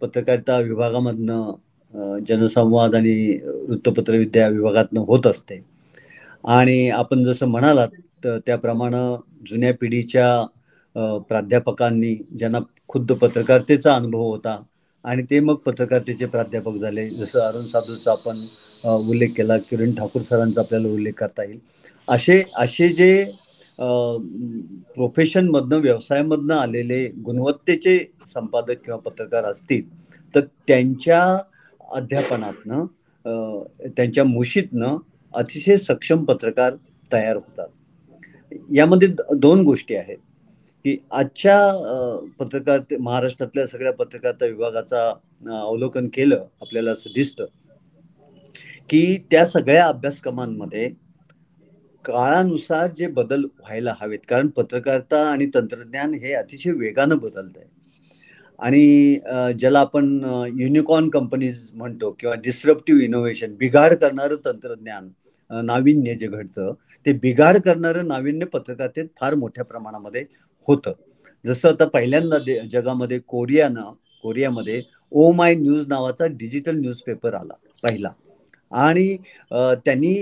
पत्रकारिता विभागामधनं, जनसंवाद आणि वृत्तपत्रविद्या विभागातनं होत असते. आणि आपण जसं म्हणालात त्याप्रमाणे जुन्या पिढीच्या प्राध्यापकांनी, ज्यांना खुद्द पत्रकारितेचा अनुभव होता आणि ते मग पत्रकारितेचे प्राध्यापक झाले, जसं अरुण साधूचा आपण उल्लेख केला, किरण ठाकूर सरांचा आपल्याला उल्लेख करता येईल. असे जे प्रोफेशनमधनं, व्यवसायामधनं आलेले गुणवत्तेचे संपादक किंवा पत्रकार असतील तर त्यांच्या अध्यापनातनं, त्यांच्या मुशीतनं अतिशय सक्षम पत्रकार तयार होतात. यामध्ये दोन गोष्टी आहेत की आजच्या पत्रकारिते, महाराष्ट्रातल्या सगळ्या पत्रकारिता विभागाचा अवलोकन केलं आपल्याला असं दिसतं की त्या सगळ्या अभ्यासक्रमांमध्ये काळानुसार जे बदल व्हायला हवेत, कारण पत्रकारिता आणि तंत्रज्ञान हे अतिशय वेगानं बदलत आहे. आणि ज्याला आपण युनिकॉर्न कंपनीज म्हणतो किंवा डिस्रप्टिव्ह इनोव्हेशन, बिघाड करणारं तंत्रज्ञान, नाविन्य जे घडतं ते बिघाड करणारं नाविन्य पत्रकारितेत फार मोठ्या प्रमाणामध्ये होतं. जसं आता पहिल्यांदा जगामध्ये कोरियामध्ये ओ माय न्यूज नावाचा डिजिटल न्यूजपेपर आला पहिला. आणि त्यांनी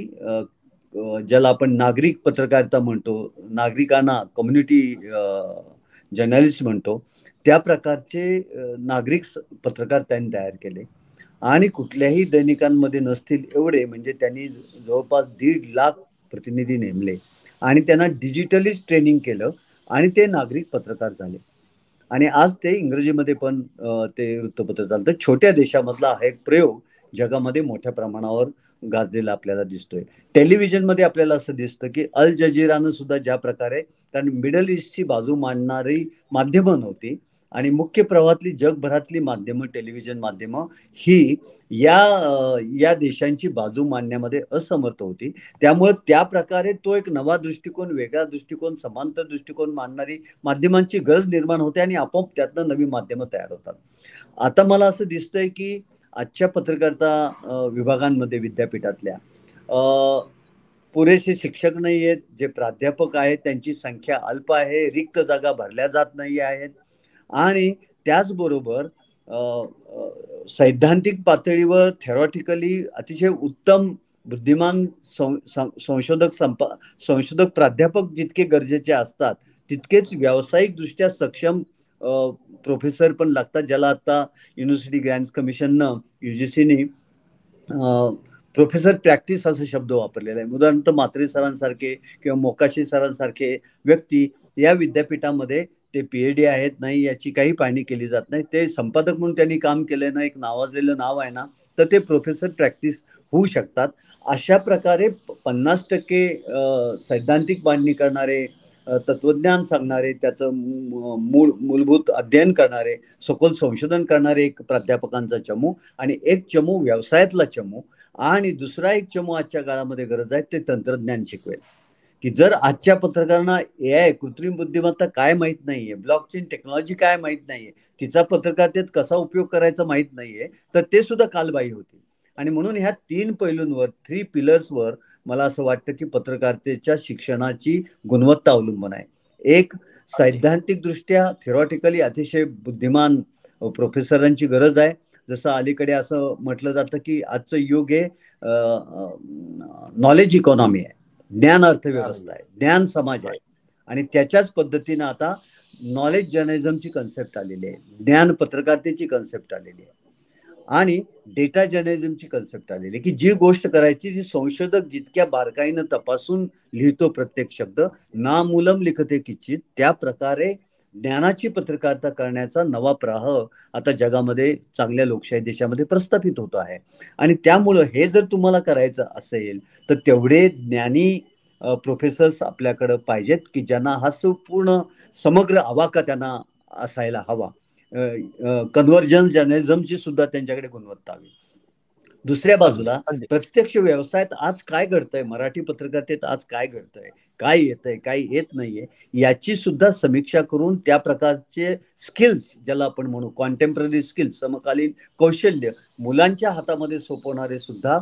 ज्याला आपण नागरिक पत्रकारिता म्हणतो, नागरिकांना कम्युनिटी जर्नलिस्ट म्हणतो, त्या प्रकारचे नागरिक पत्रकार त्यांनी तयार केले. आणि कुठल्याही दैनिकांमध्ये नसतील एवढे, म्हणजे त्यांनी जवळपास 1.5 लाख प्रतिनिधी नेमले आणि त्यांना डिजिटलीच ट्रेनिंग केलं आणि ते नागरिक पत्रकार झाले. आणि आज ते इंग्रजीमध्ये पण ते वृत्तपत्र चालतं. छोट्या देशामधला हा एक प्रयोग जगामध्ये मोठ्या प्रमाणावर गाजलेला आपल्याला दिसतोय. टेलिव्हिजनमध्ये आपल्याला असं दिसतं की अल जजीरानं सुद्धा ज्या प्रकारे, कारण मिडल ईस्टची बाजू मांडणारी माध्यमं नव्हती आणि मुख्य प्रवाहातली जगभरातली माध्यमं, टेलिव्हिजन माध्यमं ही या देशांची बाजू मांडण्यामध्ये असमर्थ होती. त्यामुळे त्या प्रकारे तो एक नवा दृष्टिकोन, वेगळा दृष्टिकोन, समांतर दृष्टिकोन मांडणारी माध्यमांची गरज निर्माण होते आणि आपोआप त्यातनं नवी माध्यमं तयार होतात. आता मला असं दिसतंय की आजच्या पत्रकारिता विभागांमध्ये विद्यापीठातल्या पुरेसे शिक्षक नाही आहेत. जे प्राध्यापक आहेत त्यांची संख्या अल्प आहे, रिक्त जागा भरल्या जात नाही आहेत. आणि त्याचबरोबर सैद्धांतिक पातळीवर थेरॉटिकली अतिशय उत्तम बुद्धिमान संशोधक प्राध्यापक जितके गरजेचे असतात तितकेच व्यावसायिक दृष्ट्या सक्षम प्रोफेसर पण लागतात, ज्याला आता युनिव्हर्सिटी ग्रँट्स कमिशननं, UGCने प्रोफेसर प्रॅक्टिस असा शब्द वापरलेला आहे. उदाहरणार्थ म्हात्रे सरांसारखे किंवा मोकाशी सरांसारखे व्यक्ती या विद्यापीठामध्ये ते PhD आहेत नाही याची काही पाहणी केली जात नाही. ते संपादक म्हणून त्यांनी काम केलं ना, एक नावाजलेलं नाव आहे ना, तर ते प्रोफेसर प्रॅक्टिस होऊ शकतात. अशा प्रकारे 50% सैद्धांतिक मांडणी करणारे, तत्वज्ञान सांगणारे, त्याचं मूलभूत अध्ययन करणारे, सखोल संशोधन करणारे एक प्राध्यापकांचा चमू आणि एक चमू व्यवसायातला चमू आणि दुसरा एक चमू आजच्या काळामध्ये गरज आहे ते तंत्रज्ञान शिकवेल. की जर आजच्या पत्रकारांना AI, कृत्रिम बुद्धिमत्ता काय माहीत नाहीये, ब्लॉकचेन टेक्नॉलॉजी काय माहीत नाहीये, तिचा पत्रकारितेत कसा उपयोग करायचा माहीत नाहीये, तर ते सुद्धा कालबाह्य होतील. आणि म्हणून ह्या 3 पैलूंवर, 3 पिलर्सवर मला असं वाटतं की पत्रकारितेच्या शिक्षणाची गुणवत्ता अवलंबून आहे. एक, सैद्धांतिक दृष्ट्या थेरॉटिकली अतिशय बुद्धिमान प्रोफेसरांची गरज आहे. जसं अलीकडे असं म्हटलं जातं की आजचं युग हे नॉलेज इकॉनॉमी आहे. ज्ञान अर्थव्यवस्था आहे, ज्ञान समाज आहे. आणि त्याच्याच पद्धतीनं आता नॉलेज जर्नलिझमची कन्सेप्ट आलेली आहे, ज्ञान पत्रकारितेची कन्सेप्ट आलेली आहे आणि डेटा जर्नलिझमची कन्सेप्ट आलेली आहे, की जी गोष्ट करायची जी संशोधक जितक्या बारकाईनं तपासून लिहितो प्रत्येक शब्द, ना मूलम लिखते किंचित, त्या प्रकारे ज्ञानाची पत्रकारिता करण्याचा नवा प्रवाह आता जगामध्ये चांगल्या लोकशाही देशामध्ये प्रस्थापित होतो आहे. आणि त्यामुळं हे जर तुम्हाला करायचं असेल तर तेवढे ज्ञानी प्रोफेसर्स आपल्याकडं पाहिजेत, की ज्यांना हा पूर्ण समग्र आवाका त्यांना असायला हवा. कन्व्हर्जन्स जर्नलिझमची सुद्धा त्यांच्याकडे गुणवत्ता हवी. दुसऱ्या बाजूला प्रत्यक्ष व्यवसायात आज काय घडतंय, मराठी पत्रकारितेत आज काय घडतंय, काय येतंय, काय येत नाहीये, याची सुद्धा समीक्षा करून त्या प्रकारचे स्किल्स, ज्याला आपण म्हणू कॉन्टेम्पररी स्किल्स, समकालीन कौशल्य मुलांच्या हातामध्ये सोपवणारे सुद्धा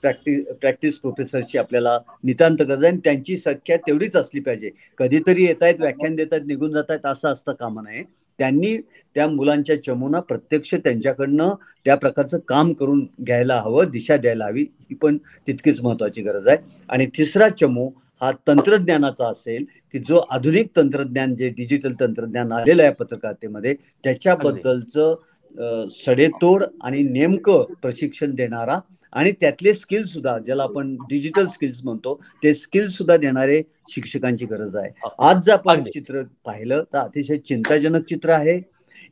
प्रॅक्टिस प्रोफेसरची आपल्याला नितांत गरज आहे. आणि त्यांची संख्या तेवढीच असली पाहिजे. कधीतरी येत आहेत, व्याख्यान देत आहेत, निघून जात आहेत, असं असतं कामा नये. त्यांनी त्या मुलांच्या चमूना प्रत्यक्ष त्यांच्याकडनं त्या प्रकारचं काम करून घ्यायला हवं, दिशा द्यायला हवी, ही पण तितकीच महत्वाची गरज आहे. आणि तिसरा चमू हा तंत्रज्ञानाचा असेल, की जो आधुनिक तंत्रज्ञान, जे डिजिटल तंत्रज्ञान आलेलं आहे पत्रकारितेमध्ये, त्याच्याबद्दलचं सडेतोड आणि नेमकं प्रशिक्षण देणारा आणि त्यातले स्किल्स सुद्धा, ज्याला आपण डिजिटल स्किल्स म्हणतो, ते स्किल्स सुद्धा देणारे शिक्षकांची गरज आहे. आज जर आपण चित्र पाहिलं तर अतिशय चिंताजनक चित्र आहे.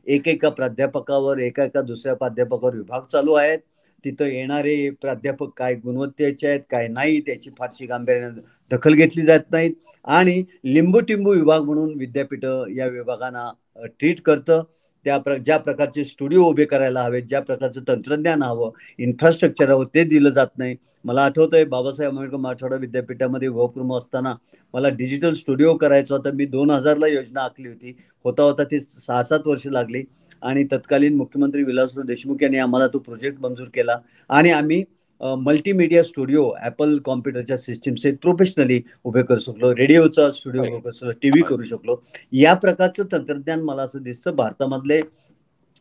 एकेका प्राध्यापकावर, एका दुसऱ्या प्राध्यापकावर विभाग चालू आहेत. तिथं येणारे प्राध्यापक काय गुणवत्तेचे आहेत काय नाही, त्याची फारशी गांभीर्याने दखल घेतली जात नाहीत. आणि लिंबू विभाग म्हणून विद्यापीठ या विभागांना ट्रीट करतं. ज्या प्रकारचे स्टुडिओ उभे करायला हवेत, ज्या प्रकारचं तंत्रज्ञान हवं, इन्फ्रास्ट्रक्चर हवं, ते दिलं जात नाही. मला आठवतंय बाबासाहेब आंबेडकर मराठवाडा विद्यापीठामध्ये उपक्रम असताना मला डिजिटल स्टुडिओ करायचा होता. मी 2000ला योजना आखली होती. होता ते 6-7 वर्ष लागली आणि तत्कालीन मुख्यमंत्री विलासराव देशमुख यांनी आम्हाला तो प्रोजेक्ट मंजूर केला आणि आम्ही मल्टीमीडिया स्टुडिओ ॲपल कॉम्प्युटरच्या सिस्टीमचे प्रोफेशनली उभे करू शकलो, रेडिओचा स्टुडिओ उभे करू शकलो, टीव्ही करू शकलो. या प्रकारचं तंत्रज्ञान मला असं दिसतं भारतामधले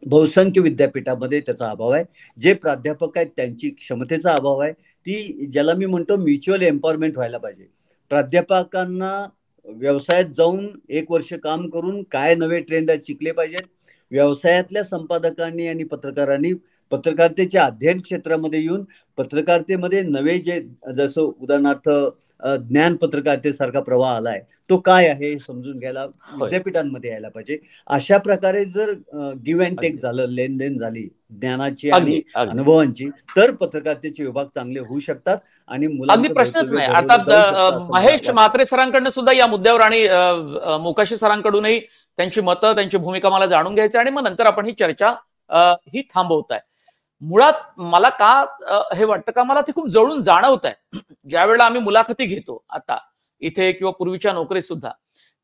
बहुसंख्य विद्यापीठामध्ये त्याचा अभाव आहे. जे प्राध्यापक आहेत त्यांची क्षमतेचा अभाव आहे. ती ज्याला मी म्हणतो म्युच्युअल एम्पॉवरमेंट व्हायला पाहिजे. प्राध्यापकांना व्यवसायात जाऊन 1 वर्ष काम करून काय नवे ट्रेंड आहेत शिकले पाहिजेत. व्यवसायातल्या संपादकांनी आणि पत्रकारांनी पत्रकारितेच्या अध्ययन क्षेत्रामध्ये येऊन पत्रकारितेमध्ये नवे जे, जसं उदाहरणार्थ ज्ञान पत्रकारितेसारखा प्रवाह आलाय, तो काय आहे हे समजून घ्यायला विद्यापीठांमध्ये यायला पाहिजे. अशा प्रकारे जर गिव्ह अँड टेक झालं, लेनदेन झाली ज्ञानाची आणि अनुभवांची, तर पत्रकारितेचे विभाग चांगले होऊ शकतात आणि अगदी प्रश्नच नाही. आता महेश म्हात्रे सरांकडनं सुद्धा या मुद्द्यावर आणि मोकाशी सरांकडूनही त्यांची मतं, त्यांची भूमिका मला जाणून घ्यायची आणि मग नंतर आपण ही चर्चा ही थांबवताय. मुळात मला का हे वाटतं का, मला ते खूप जवळून जाणवत आहे. ज्यावेळेला आम्ही मुलाखती घेतो आता इथे किंवा पूर्वीच्या नोकरीत सुद्धा,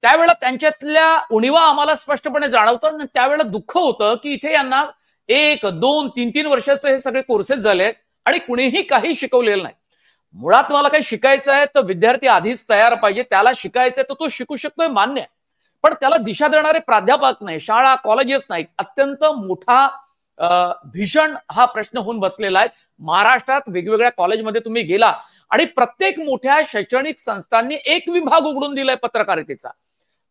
त्यावेळेला त्यांच्यातल्या उणीवा आम्हाला स्पष्टपणे जाणवतात. त्यावेळेला दुःख होतं की इथे यांना 1, 2, 3 वर्षाचे हे सगळे कोर्सेस झाले आणि कुणीही काही शिकवलेलं नाही. मुळात मला काही शिकायचं आहे तर विद्यार्थी आधीच तयार पाहिजे. त्याला शिकायचंय तर तो शिकू शकतोय, मान्य आहे, पण त्याला दिशा देणारे प्राध्यापक नाही, शाळा कॉलेजेस नाहीत. अत्यंत मोठा भीषण हा प्रश्न होऊन बसलेला आहे. महाराष्ट्रात वेगवेगळ्या कॉलेजमध्ये तुम्ही गेला आणि प्रत्येक मोठ्या शैक्षणिक संस्थांनी एक विभाग उघडून दिलाय पत्रकारितेचा,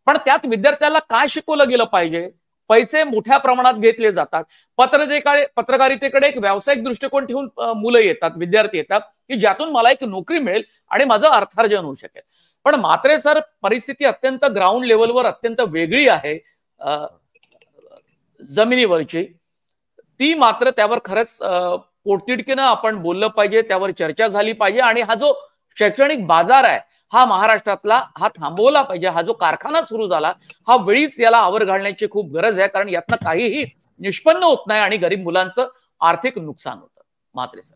पण त्यात विद्यार्थ्याला काय शिकवलं गेलं पाहिजे. पैसे मोठ्या प्रमाणात घेतले जातात. पत्रकारितेकडे एक व्यावसायिक दृष्टिकोन ठेवून मुलं येतात, विद्यार्थी येतात की ज्यातून मला एक नोकरी मिळेल आणि माझं अर्थार्जन होऊ शकेल. पण मात्रे सर, परिस्थिती अत्यंत ग्राउंड लेवलवर अत्यंत वेगळी आहे जमिनीवरची. ती मात्र त्यावर खरंच पोटतिडकीनं आपण बोललं पाहिजे, त्यावर चर्चा झाली पाहिजे आणि हा जो शैक्षणिक बाजार आहे हा महाराष्ट्रातला, हा थांबवला पाहिजे. हा जो कारखाना सुरू झाला हा वेळीच याला आवर घालण्याची खूप गरज आहे, कारण यातनं काहीही निष्पन्न होत नाही आणि गरीब मुलांचं आर्थिक नुकसान होतं. म्हात्रे सर,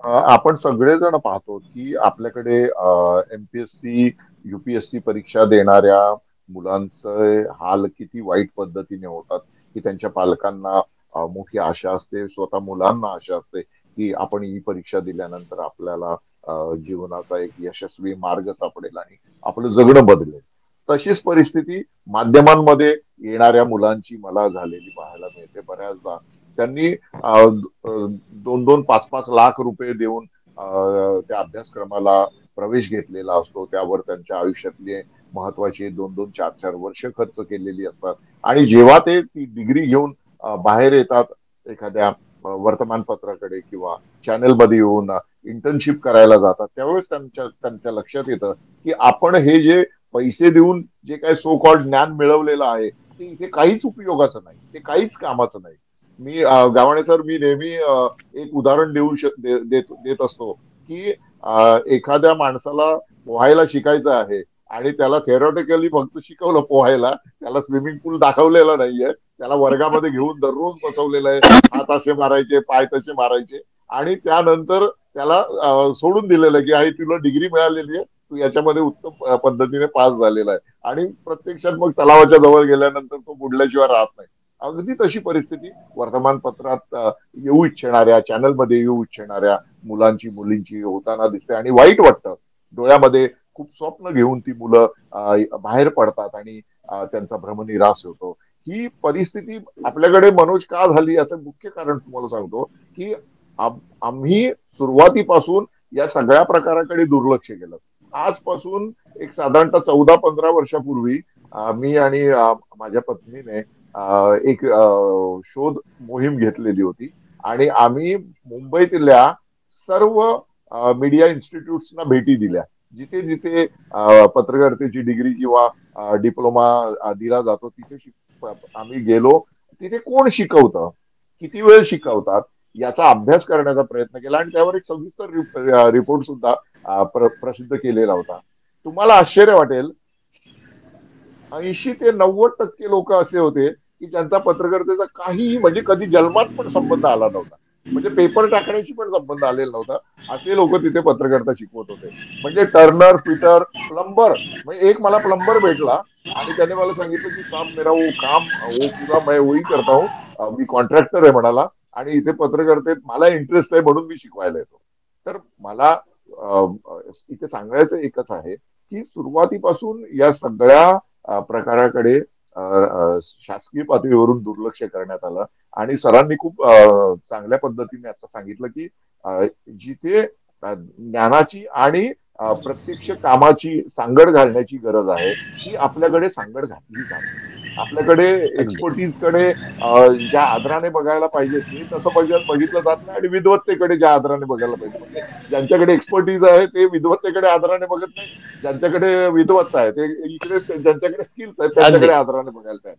आपण सगळेजण पाहतो की आपल्याकडे MPSC UPSC परीक्षा देणाऱ्या मुलांचे हाल किती वाईट पद्धतीने होतात, की त्यांच्या पालकांना मोठी आशा असते, स्वतः मुलांना आशा असते की आपण ही परीक्षा दिल्यानंतर आपल्याला जीवनाचा एक यशस्वी मार्ग सापडेल आणि आपलं जगणं बदलेल. तशीच परिस्थिती माध्यमांमध्ये येणाऱ्या मुलांची मला झालेली पाहायला मिळते. बऱ्याचदा त्यांनी 2-2, 5-5 लाख रुपये देऊन त्या अभ्यासक्रमाला प्रवेश घेतलेला असतो, त्यावर त्यांच्या आयुष्यातले महत्वाचे 2-2, 4-4 वर्ष खर्च केलेली असतात. आणि जेव्हा ते ती डिग्री घेऊन बाहेर येतात एखाद्या वर्तमानपत्राकडे किंवा चॅनलमध्ये येऊन इंटर्नशिप करायला जातात, त्यावेळेस त्यांच्या लक्षात येतं की आपण हे जे पैसे देऊन जे काही सो कॉल्ड ज्ञान मिळवलेलं आहे ते इथे काहीच उपयोगाचं नाही, ते काहीच कामाचं नाही. मी गावाणे सर, मी नेहमी एक उदाहरण देत असतो की एखाद्या माणसाला पोहायला शिकायचं आहे आणि त्याला थेरॉटिकली फक्त शिकवलं पोहायला, त्याला स्विमिंग पूल दाखवलेला नाहीये, त्याला वर्गामध्ये घेऊन दररोज बसवलेलं आहे, हात असे मारायचे, पाय तसे मारायचे, आणि त्यानंतर त्याला सोडून दिलेलं आहे की आई तुला डिग्री मिळालेली आहे, तू याच्यामध्ये उत्तम पद्धतीने पास झालेला आहे. आणि प्रत्यक्षात मग तलावाच्या जवळ गेल्यानंतर तो बुडल्याशिवाय राहत नाही. अगदी तशी परिस्थिती वर्तमानपत्रात येऊ इच्छिणाऱ्या, चॅनलमध्ये येऊ इच्छिणाऱ्या मुलांची, मुलींची होताना दिसते. आणि वाईट वाटतं, डोळ्यामध्ये खूप स्वप्न घेऊन ती मुलं बाहेर पडतात आणि त्यांचा भ्रमनिरास होतो. ही परिस्थिती आपल्याकडे मनोज का झाली याचं मुख्य कारण तुम्हाला सांगतो की आम्ही सुरुवातीपासून या सगळ्या प्रकाराकडे दुर्लक्ष केलं. आजपासून एक साधारणतः 14-15 वर्षापूर्वी मी आणि माझ्या पत्नीने एक शोध मोहीम घेतलेली होती आणि आम्ही मुंबईतल्या सर्व मीडिया इन्स्टिट्यूट्सना भेटी दिल्या, जिथे जिथे पत्रकारितेची डिग्री किंवा डिप्लोमा दिला जातो तिथे आम्ही गेलो. तिथे कोण शिकवतं, किती वेळ शिकवतात याचा अभ्यास करण्याचा प्रयत्न केला आणि त्यावर एक सविस्तर रिपोर्ट सुद्धा प्रसिद्ध केलेला होता. तुम्हाला आश्चर्य वाटेल, 80 ते 90% लोक असे होते की ज्यांचा पत्रकारितेचा काहीही, म्हणजे कधी जन्मात पण संबंध आला नव्हता, म्हणजे पेपर टाकण्याशी पण संबंध आलेला नव्हता, असे लोक तिथे पत्रकारिता शिकवत होते. म्हणजे टर्नर, फिटर, प्लंबर. म्हणजे एक मला प्लंबर भेटला आणि त्याने मला सांगितलं की साहब मेरा वो काम वो पूरा मैं वही करता हूँ, मी कॉन्ट्रॅक्टर आहे म्हणाला, आणि इथे पत्रकारितेत मला इंटरेस्ट आहे म्हणून मी शिकवायला येतो. तर मला इथे सांगायचं एकच आहे की सुरुवातीपासून या सगळ्या प्रकाराकडे शासकीय पातळीवरून दुर्लक्ष करण्यात आलं. आणि सरांनी खूप चांगल्या पद्धतीने आता सांगितलं की जिथे ज्ञानाची आणि प्रत्यक्ष कामाची सांगड घालण्याची गरज आहे ती आपल्याकडे सांगड घातली जाते. आपल्याकडे एक्सपर्टीजकडे ज्या आदराने बघायला पाहिजे ते तसं बघितलं जात नाही, आणि विद्वत्तेकडे ज्या आदराने बघायला पाहिजे, म्हणजे ज्यांच्याकडे एक्सपर्टीज आहे ते विद्वत्तेकडे आदराने बघत नाही, ज्यांच्याकडे विद्वत्ता आहे ते इकडे, ज्यांच्याकडे स्किल्स आहेत त्यांच्याकडे आदराने बघायला तयार.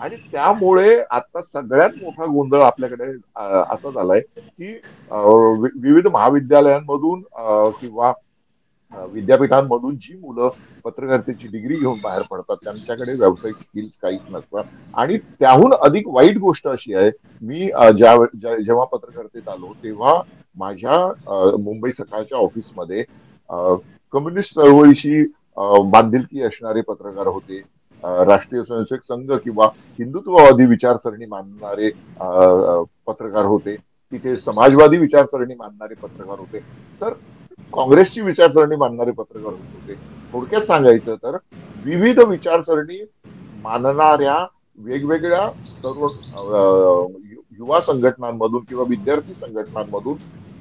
आणि त्यामुळे आता सगळ्यात मोठा गोंधळ आपल्याकडे असा झालाय की विविध महाविद्यालयांमधून किंवा विद्यापीठांमधून जी मुलं पत्रकारितेची डिग्री घेऊन बाहेर पडतात त्यांच्याकडे व्यावसायिक स्किल्स काहीच नसतात. आणि त्याहून अधिक वाईट गोष्ट अशी आहे, मी जेव्हा पत्रकारितेत आलो तेव्हा माझ्या मुंबई सकाळच्या ऑफिसमध्ये कम्युनिस्ट चळवळीशी बांधिलकी असणारे पत्रकार होते, राष्ट्रीय स्वयंसेवक संघ किंवा हिंदुत्ववादी विचारसरणी मानणारे पत्रकार होते, तिथे समाजवादी विचारसरणी मानणारे पत्रकार होते, तर काँग्रेसची विचारसरणी मानणारे पत्रकार होते. थोडक्यात सांगायचं तर विविध विचारसरणी मानणाऱ्या वेगवेगळ्या सर्व युवा संघटनांमधून किंवा विद्यार्थी संघटनांमधून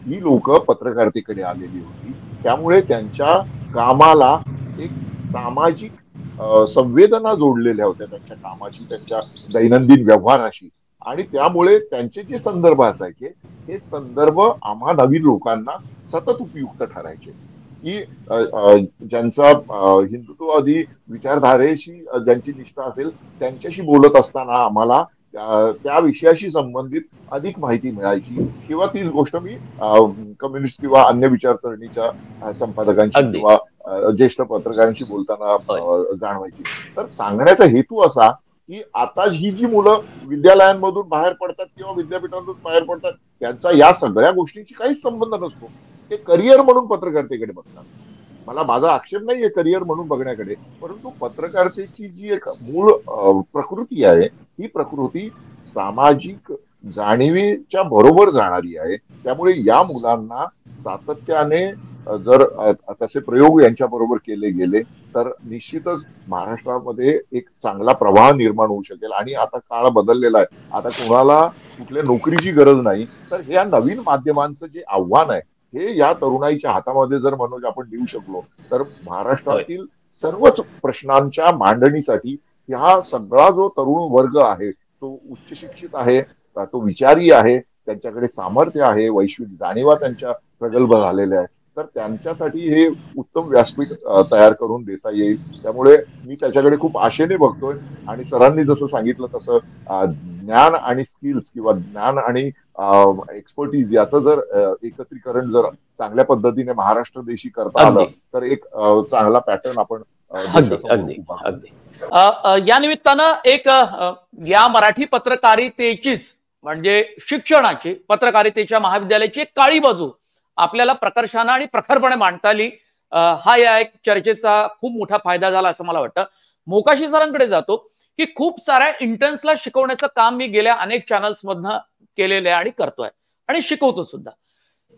ही लोक पत्रकारितेकडे आलेली होती. त्यामुळे त्यांच्या कामाला एक सामाजिक संवेदना जोडलेल्या होत्या त्यांच्या कामाशी, त्यांच्या दैनंदिन व्यवहाराशी. आणि त्यामुळे त्यांचे जे संदर्भ असायचे हे संदर्भ आम्हा नवीन लोकांना सतत उपयुक्त ठरायचे. की ज्यांचा हिंदुत्ववादी विचारधारेशी ज्यांची निष्ठा असेल त्यांच्याशी बोलत असताना आम्हाला त्या विषयाशी संबंधित अधिक माहिती मिळायची, किंवा तीच गोष्ट मी कम्युनिस्ट किंवा अन्य विचारसरणीच्या संपादकांशी किंवा ज्येष्ठ पत्रकारांशी बोलताना जाणवायची. तर सांगण्याचा हेतू असा की आता ही जी मुलं विद्यालयांमधून बाहेर पडतात किंवा विद्यापीठांतून बाहेर पडतात त्यांचा या सगळ्या गोष्टींशी काहीच संबंध नसतो. ते करिअर म्हणून पत्रकारितेकडे बघतात. मला माझा आक्षेप नाहीये करिअर म्हणून बघण्याकडे, परंतु पत्रकारितेची जी एक मूळ प्रकृती आहे ही प्रकृती सामाजिक जाणीवेच्या बरोबर जाणारी आहे. त्यामुळे या मुलांना सातत्याने जर तसे प्रयोग यांच्या बरोबर केले गेले तर निश्चितच महाराष्ट्रामध्ये एक चांगला प्रवाह निर्माण होऊ शकेल. आणि आता काळ बदललेला आहे, आता कोणाला कुठल्या नोकरीची गरज नाही, तर ह्या नवीन माध्यमांचं जे आव्हान आहे हे या तरुणाईच्या हातामध्ये जर मनोज आपण देऊ शकलो तर महाराष्ट्रातील सर्वच प्रश्नांच्या मांडणीसाठी हा सगळा जो तरुण वर्ग आहे तो उच्च शिक्षित आहे, तो विचारी आहे, त्यांच्याकडे सामर्थ्य आहे, वैश्विक जाणीवा त्यांच्या प्रगल्भ झालेल्या आहे, तर त्यांच्यासाठी हे उत्तम व्यासपीठ तयार करून देता येईल. त्यामुळे मी त्याच्याकडे खूप आशेने बघतोय. आणि सरांनी जसं सांगितलं तसं ज्ञान आणि स्किल्स किंवा ज्ञान आणि एक्सपर्टीज याचं जर एकत्रीकरण जर चांगल्या पद्धतीने महाराष्ट्र देशी करता आलं तर एक चांगला पॅटर्न आपण या निमित्तानं एक या मराठी पत्रकारितेचीच म्हणजे शिक्षणाची पत्रकारितेच्या महाविद्यालयाची एक काळी बाजू आपल्याला प्रकर्षानं आणि प्रखरपणे मांडता आली. हा या एक चर्चेचा खूप मोठा फायदा झाला असं मला वाटतं. मोकाशी सरांकडे जातो की खूप साऱ्या इंटर्न्सला शिकवण्याचं काम मी गेल्या अनेक चॅनल्स मधनं केलेलं आहे आणि करतोय आणि शिकवतो सुद्धा.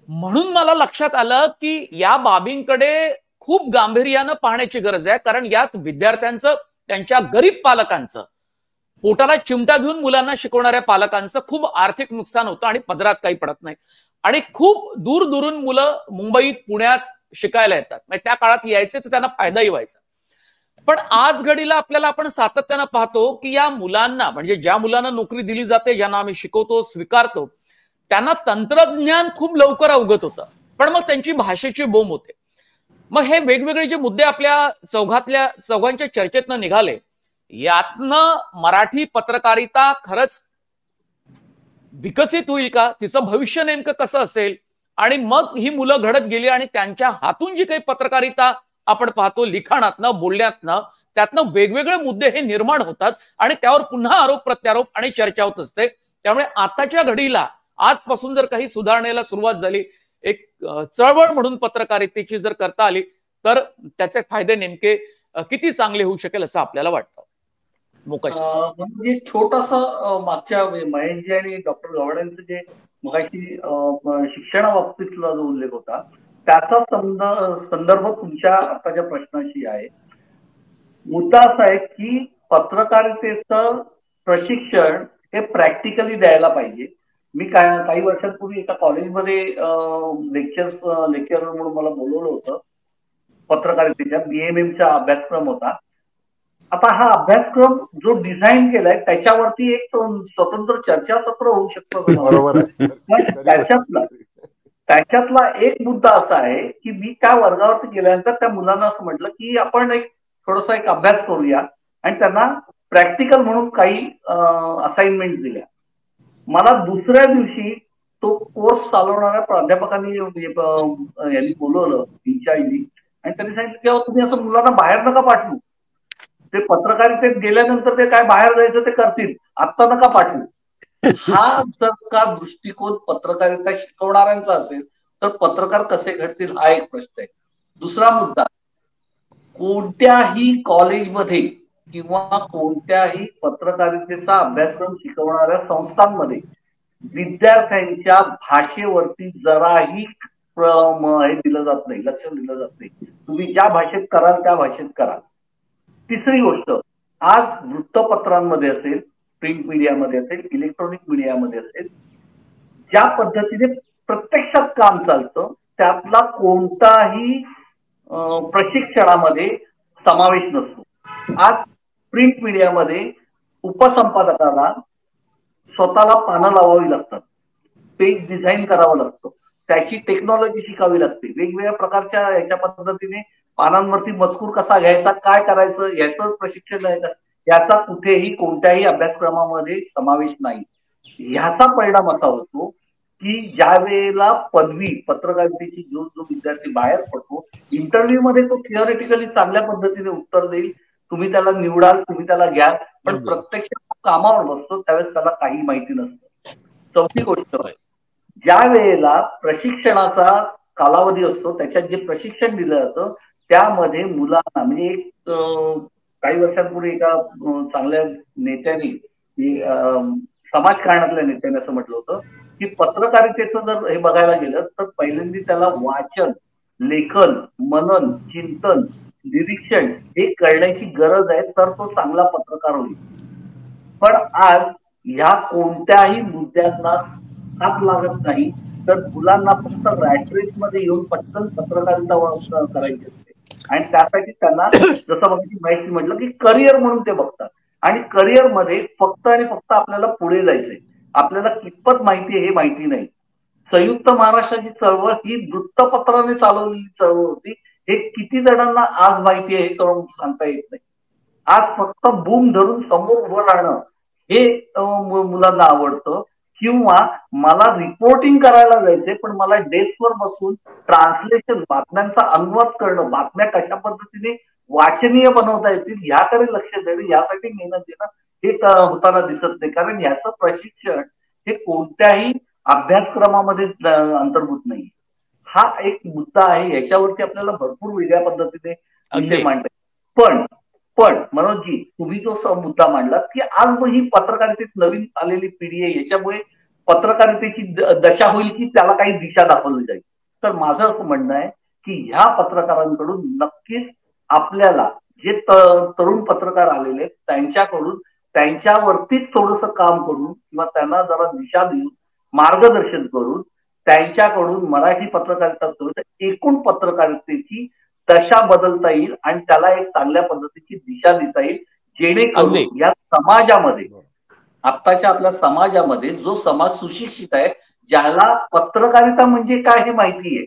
म्हणून मला लक्षात आलं की या बाबींकडे खूप गांभीर्यानं पाहण्याची गरज आहे, कारण यात विद्यार्थ्यांचं, त्यांच्या गरीब पालकांचं, पोटाला चिमटा घेऊन मुलांना शिकवणाऱ्या पालकांचं खूप आर्थिक नुकसान होतं आणि पदरात काही पडत नाही. आणि खूप दूर दूरून मुलं मुंबईत, पुण्यात शिकायला येतात. त्या काळात यायचे तर त्यांना फायदाही व्हायचा. पण आज घडीला आपल्याला आपण सातत्यानं पाहतो की या मुलांना, म्हणजे ज्या मुलांना नोकरी दिली जाते, ज्यांना आम्ही शिकवतो, स्वीकारतो, त्यांना तंत्रज्ञान खूप लवकर अवगत होतं, पण मग त्यांची भाषेची बोंब होते. मग हे वेगवेगळे जे मुद्दे आपल्या चौघांच्या चर्चेतनं निघाले, यातनं मराठी पत्रकारिता खरंच विकसित होईल का, तिचं भविष्य नेमकं कसं असेल, आणि मग ही मुलं घडत गेली आणि त्यांच्या हातून जी काही पत्रकारिता आपण पाहतो, लिखाणातनं, बोलण्यातनं, त्यातनं वेगवेगळे मुद्दे हे निर्माण होतात आणि त्यावर पुन्हा आरोप प्रत्यारोप आणि चर्चा होत असते. त्यामुळे आताच्या घडीला आजपासून जर काही सुधारणेला सुरुवात झाली, एक चळवळ म्हणून पत्रकारितेची जर करता आली, तर त्याचे फायदे नेमके किती चांगले होऊ शकेल असं आपल्याला वाटतं. म्हणजे छोटासा मागच्या महेशजी आणि डॉक्टर गव्हाणेंचं जे मगाशी शिक्षणाबाबतीतला जो उल्लेख होता त्याचा संदर्भ तुमच्या आताच्या प्रश्नाशी आहे. मुद्दा असा आहे की पत्रकारितेचं प्रशिक्षण हे प्रॅक्टिकली द्यायला पाहिजे. मी काही वर्षांपूर्वी एका कॉलेजमध्ये लेक्चर म्हणून मला बोलवलं होतं. पत्रकारितेच्या BMMचा अभ्यासक्रम होता. आता हा अभ्यासक्रम जो डिझाईन केलाय त्याच्यावरती एक स्वतंत्र चर्चासत्र होऊ शकतं. बरोबर आहे. त्याच्यातला एक मुद्दा असा आहे की मी त्या वर्गावरती गेल्यानंतर त्या मुलांना असं म्हटलं की आपण एक थोडासा एक अभ्यास करूया आणि त्यांना प्रॅक्टिकल म्हणून काही असाइनमेंट दिल्या. मला दुसऱ्या दिवशी तो कोर्स चालवणाऱ्या प्राध्यापकांनी यांनी बोलवलं इंचार्जनी आणि त्यांनी सांगितलं की तुम्ही असं मुलांना बाहेर नका पाठवू, ते पत्रकारितेत गेल्यानंतर ते काय बाहेर जायचं ते करतील, आत्ता नका पाठवू. हा जर का दृष्टिकोन पत्रकारिता शिकवणाऱ्यांचा असेल तर पत्रकार कसे घडतील हा एक प्रश्न आहे. दुसरा मुद्दा, कोणत्याही कॉलेजमध्ये किंवा कोणत्याही पत्रकारितेचा अभ्यासक्रम शिकवणाऱ्या संस्थांमध्ये विद्यार्थ्यांच्या भाषेवरती जराही हे दिलं जात नाही, लक्ष दिलं जात नाही. तुम्ही ज्या भाषेत कराल त्या भाषेत करा. तिसरी गोष्ट, आज वृत्तपत्रांमध्ये असेल, प्रिंट मीडियामध्ये असेल, इलेक्ट्रॉनिक मीडियामध्ये असेल, ज्या पद्धतीने प्रत्यक्षात काम चालतं त्यातला कोणताही प्रशिक्षणामध्ये समावेश नसतो. आज प्रिंट मीडियामध्ये उपसंपादकाला स्वतःला पानं लावावी लागतात, पेज डिझाईन करावं लागतं, त्याची टेक्नॉलॉजी शिकावी लागते, वेगवेगळ्या प्रकारच्या याच्या पद्धतीने पानांवरती मजकूर कसा घ्यायचा, काय करायचं याचं प्रशिक्षण आहे, याचा कुठेही कोणत्याही अभ्यासक्रमामध्ये समावेश नाही. ह्याचा परिणाम असा होतो की ज्या वेळेला पदवी पत्रकारितेची जो विद्यार्थी बाहेर पडतो, इंटरव्ह्यू मध्ये तो थिअरिटिकली चांगल्या पद्धतीने उत्तर देईल, तुम्ही त्याला निवडाल, तुम्ही त्याला घ्याल, पण प्रत्यक्षात कामावर बसतो त्यावेळेस त्याला काही माहिती नसतं. चौथी गोष्ट, ज्या वेळेला प्रशिक्षणाचा कालावधी असतो त्याच्यात जे प्रशिक्षण दिलं जातं त्यामध्ये मुलांना, म्हणजे एक काही वर्षांपूर्वी एका चांगल्या नेत्याने, समाजकारणातल्या नेत्याने असं म्हटलं होतं की पत्रकारितेचं जर हे बघायला गेलं तर पहिल्यांदा त्याला वाचन, लेखन, मनन, चिंतन, निरीक्षण हे करण्याची गरज आहे तर तो चांगला पत्रकार होईल. पण आज ह्या कोणत्याही मुद्द्यांना हात लागत नाही तर मुलांना फक्त रॅट रेस मध्ये येऊन पटकन पत्रकारिता करायची असते आणि त्यासाठी त्यांना जसं बघायची माहिती म्हटलं की करिअर म्हणून ते बघतात आणि करिअर मध्ये फक्त आणि फक्त आपल्याला पुढे जायचंय. आपल्याला कितपत माहिती आहे हे माहिती नाही. संयुक्त महाराष्ट्राची चळवळ ही वृत्तपत्राने चालवलेली चळवळ होती. हे किती जणांना आज माहिती आहे हे सांगता येत नाही. आज फक्त बूम धरून समोर उभं राहणं हे मुलांना आवडतं किंवा मला रिपोर्टिंग करायला जायचंय पण मला डेस्कवर बसून ट्रान्सलेशन बातम्यांचा अनुवाद करणं, बातम्या कशा पद्धतीने वाचनीय बनवता येतील याकडे लक्ष देणं, यासाठी मेहनत देणं हे होताना दिसत नाही. कारण याचं प्रशिक्षण हे कोणत्याही अभ्यासक्रमामध्ये अंतर्भूत नाही. हा एक मुद्दा आहे, याच्यावरती आपल्याला भरपूर वेगळ्या पद्धतीने विषय मांडता. पण मनोजजी, तुम्ही जो मुद्दा मांडला की आज ही पत्रकारितेत नवीन आलेली पिढी आहे, याच्यामुळे पत्रकारितेची दशा होईल की त्याला काही दिशा दाखवली जाईल. तर माझं असं म्हणणं आहे की ह्या पत्रकारांकडून नक्कीच आपल्याला जे तरुण पत्रकार आलेले त्यांच्याकडून त्यांच्यावरतीच थोडंसं काम करून किंवा त्यांना जरा दिशा देऊन मार्गदर्शन करून त्यांच्याकडून मराठी पत्रकारिता एकूण पत्रकारितेची दशा बदलता येईल आणि त्याला एक चांगल्या पद्धतीची दिशा देता येईल, जेणेकरून या समाजामध्ये, आत्ताच्या आपल्या समाजामध्ये जो समाज सुशिक्षित आहे, ज्याला पत्रकारिता म्हणजे काय हे माहिती आहे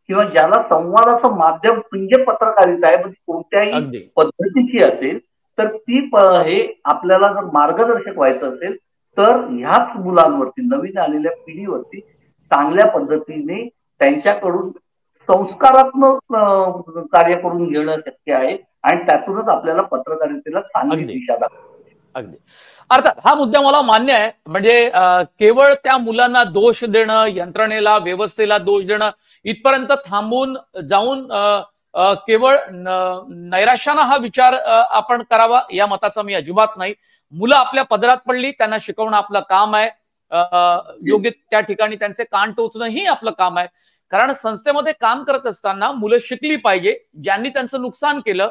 किंवा ज्याला संवादाचं माध्यम म्हणजे पत्रकारिता आहे, म्हणजे कोणत्याही पद्धतीची असेल तर ती हे आपल्याला जर मार्गदर्शक व्हायचं असेल तर ह्याच मुलांवरती, नवीन आलेल्या पिढीवरती चांगल्या पद्धतीने त्यांच्याकडून संस्कारात्मक कार्य करून घेणं शक्य आहे आणि त्यातूनच आपल्याला पत्रकारितेला चांगली दिशा दाखवते. अगदी अर्थात हा मुद्दा मला मान्य आहे. म्हणजे केवळ त्या मुलांना दोष देणं, यंत्रणेला, व्यवस्थेला दोष देणं इथपर्यंत थांबून जाऊन केवळ नैराश्यानं हा विचार आपण करावा या मताचा मी अजिबात नाही. मुलं आपल्या पदरात पडली, त्यांना शिकवणं आपलं काम आहे. योग्य त्या ठिकाणी त्यांचे कान टोचणं ही आपलं काम आहे. कारण संस्थेमध्ये काम करत असताना मुलं शिकली पाहिजे. ज्यांनी त्यांचं नुकसान केलं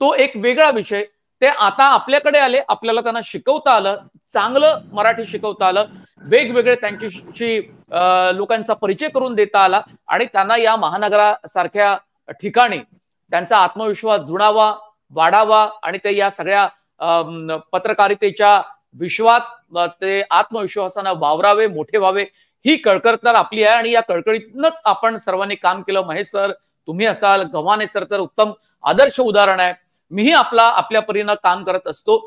तो एक वेगळा विषय. ते आता आपल्याकडे आले, आपल्याला त्यांना शिकवता आलं, चांगलं मराठी शिकवता आलं, वेगवेगळे त्यांच्याशी लोकांचा परिचय करून देता आला आणि त्यांना या महानगरासारख्या ठिकाणी त्यांचा आत्मविश्वास जुळावा, वाढावा आणि ते या सगळ्या पत्रकारितेच्या विश्वात ते आत्मविश्वासानं वावरावे, मोठे व्हावे, ही कळकळ तर आपली आहे आणि या कळकळीतूनच आपण सर्वांनी काम केलं. महेश सर, तुम्ही असाल, गव्हाणे सर तर उत्तम आदर्श उदाहरण आहे. मीही आपल्या परीनं काम करत असतो.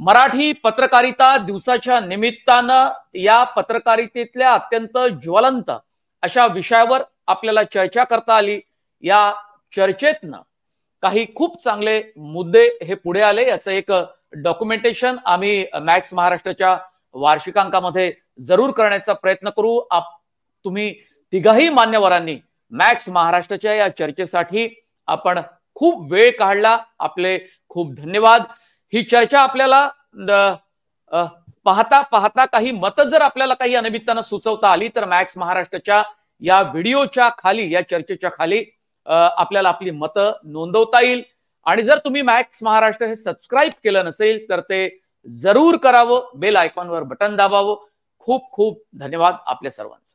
मराठी पत्रकारिता दिवसाच्या निमित्तानं या पत्रकारितेतल्या अत्यंत ज्वलंत अशा विषयावर आपल्याला चर्चा करता आली. या चर्चेतनं काही खूप चांगले मुद्दे हे पुढे आले. याचं एक डॉक्युमेंटेशन आम्ही मॅक्स महाराष्ट्राच्या वार्षिकांकामध्ये जरूर करण्याचा प्रयत्न करू. तुम्ही तिघाही मान्यवरांनी मॅक्स महाराष्ट्राच्या या चर्चेसाठी आपण खूप वेळ काढला. आपले खूप धन्यवाद. ही चर्चा आपल्याला पाहता पाहता काही मतं जर आपल्याला काही अनिमित्तानं सुचवता आली तर मॅक्स महाराष्ट्राच्या या व्हिडिओच्या खाली, या चर्चेच्या खाली आपल्याला आपली मतं नोंदवता येईल. आणि जर तुम्ही मॅक्स महाराष्ट्र हे सबस्क्राईब केलं नसेल तर ते जरूर करावं, बेल आयकॉनवर बटन दाबावं. खूप खूप धन्यवाद आपल्या सर्वांचं.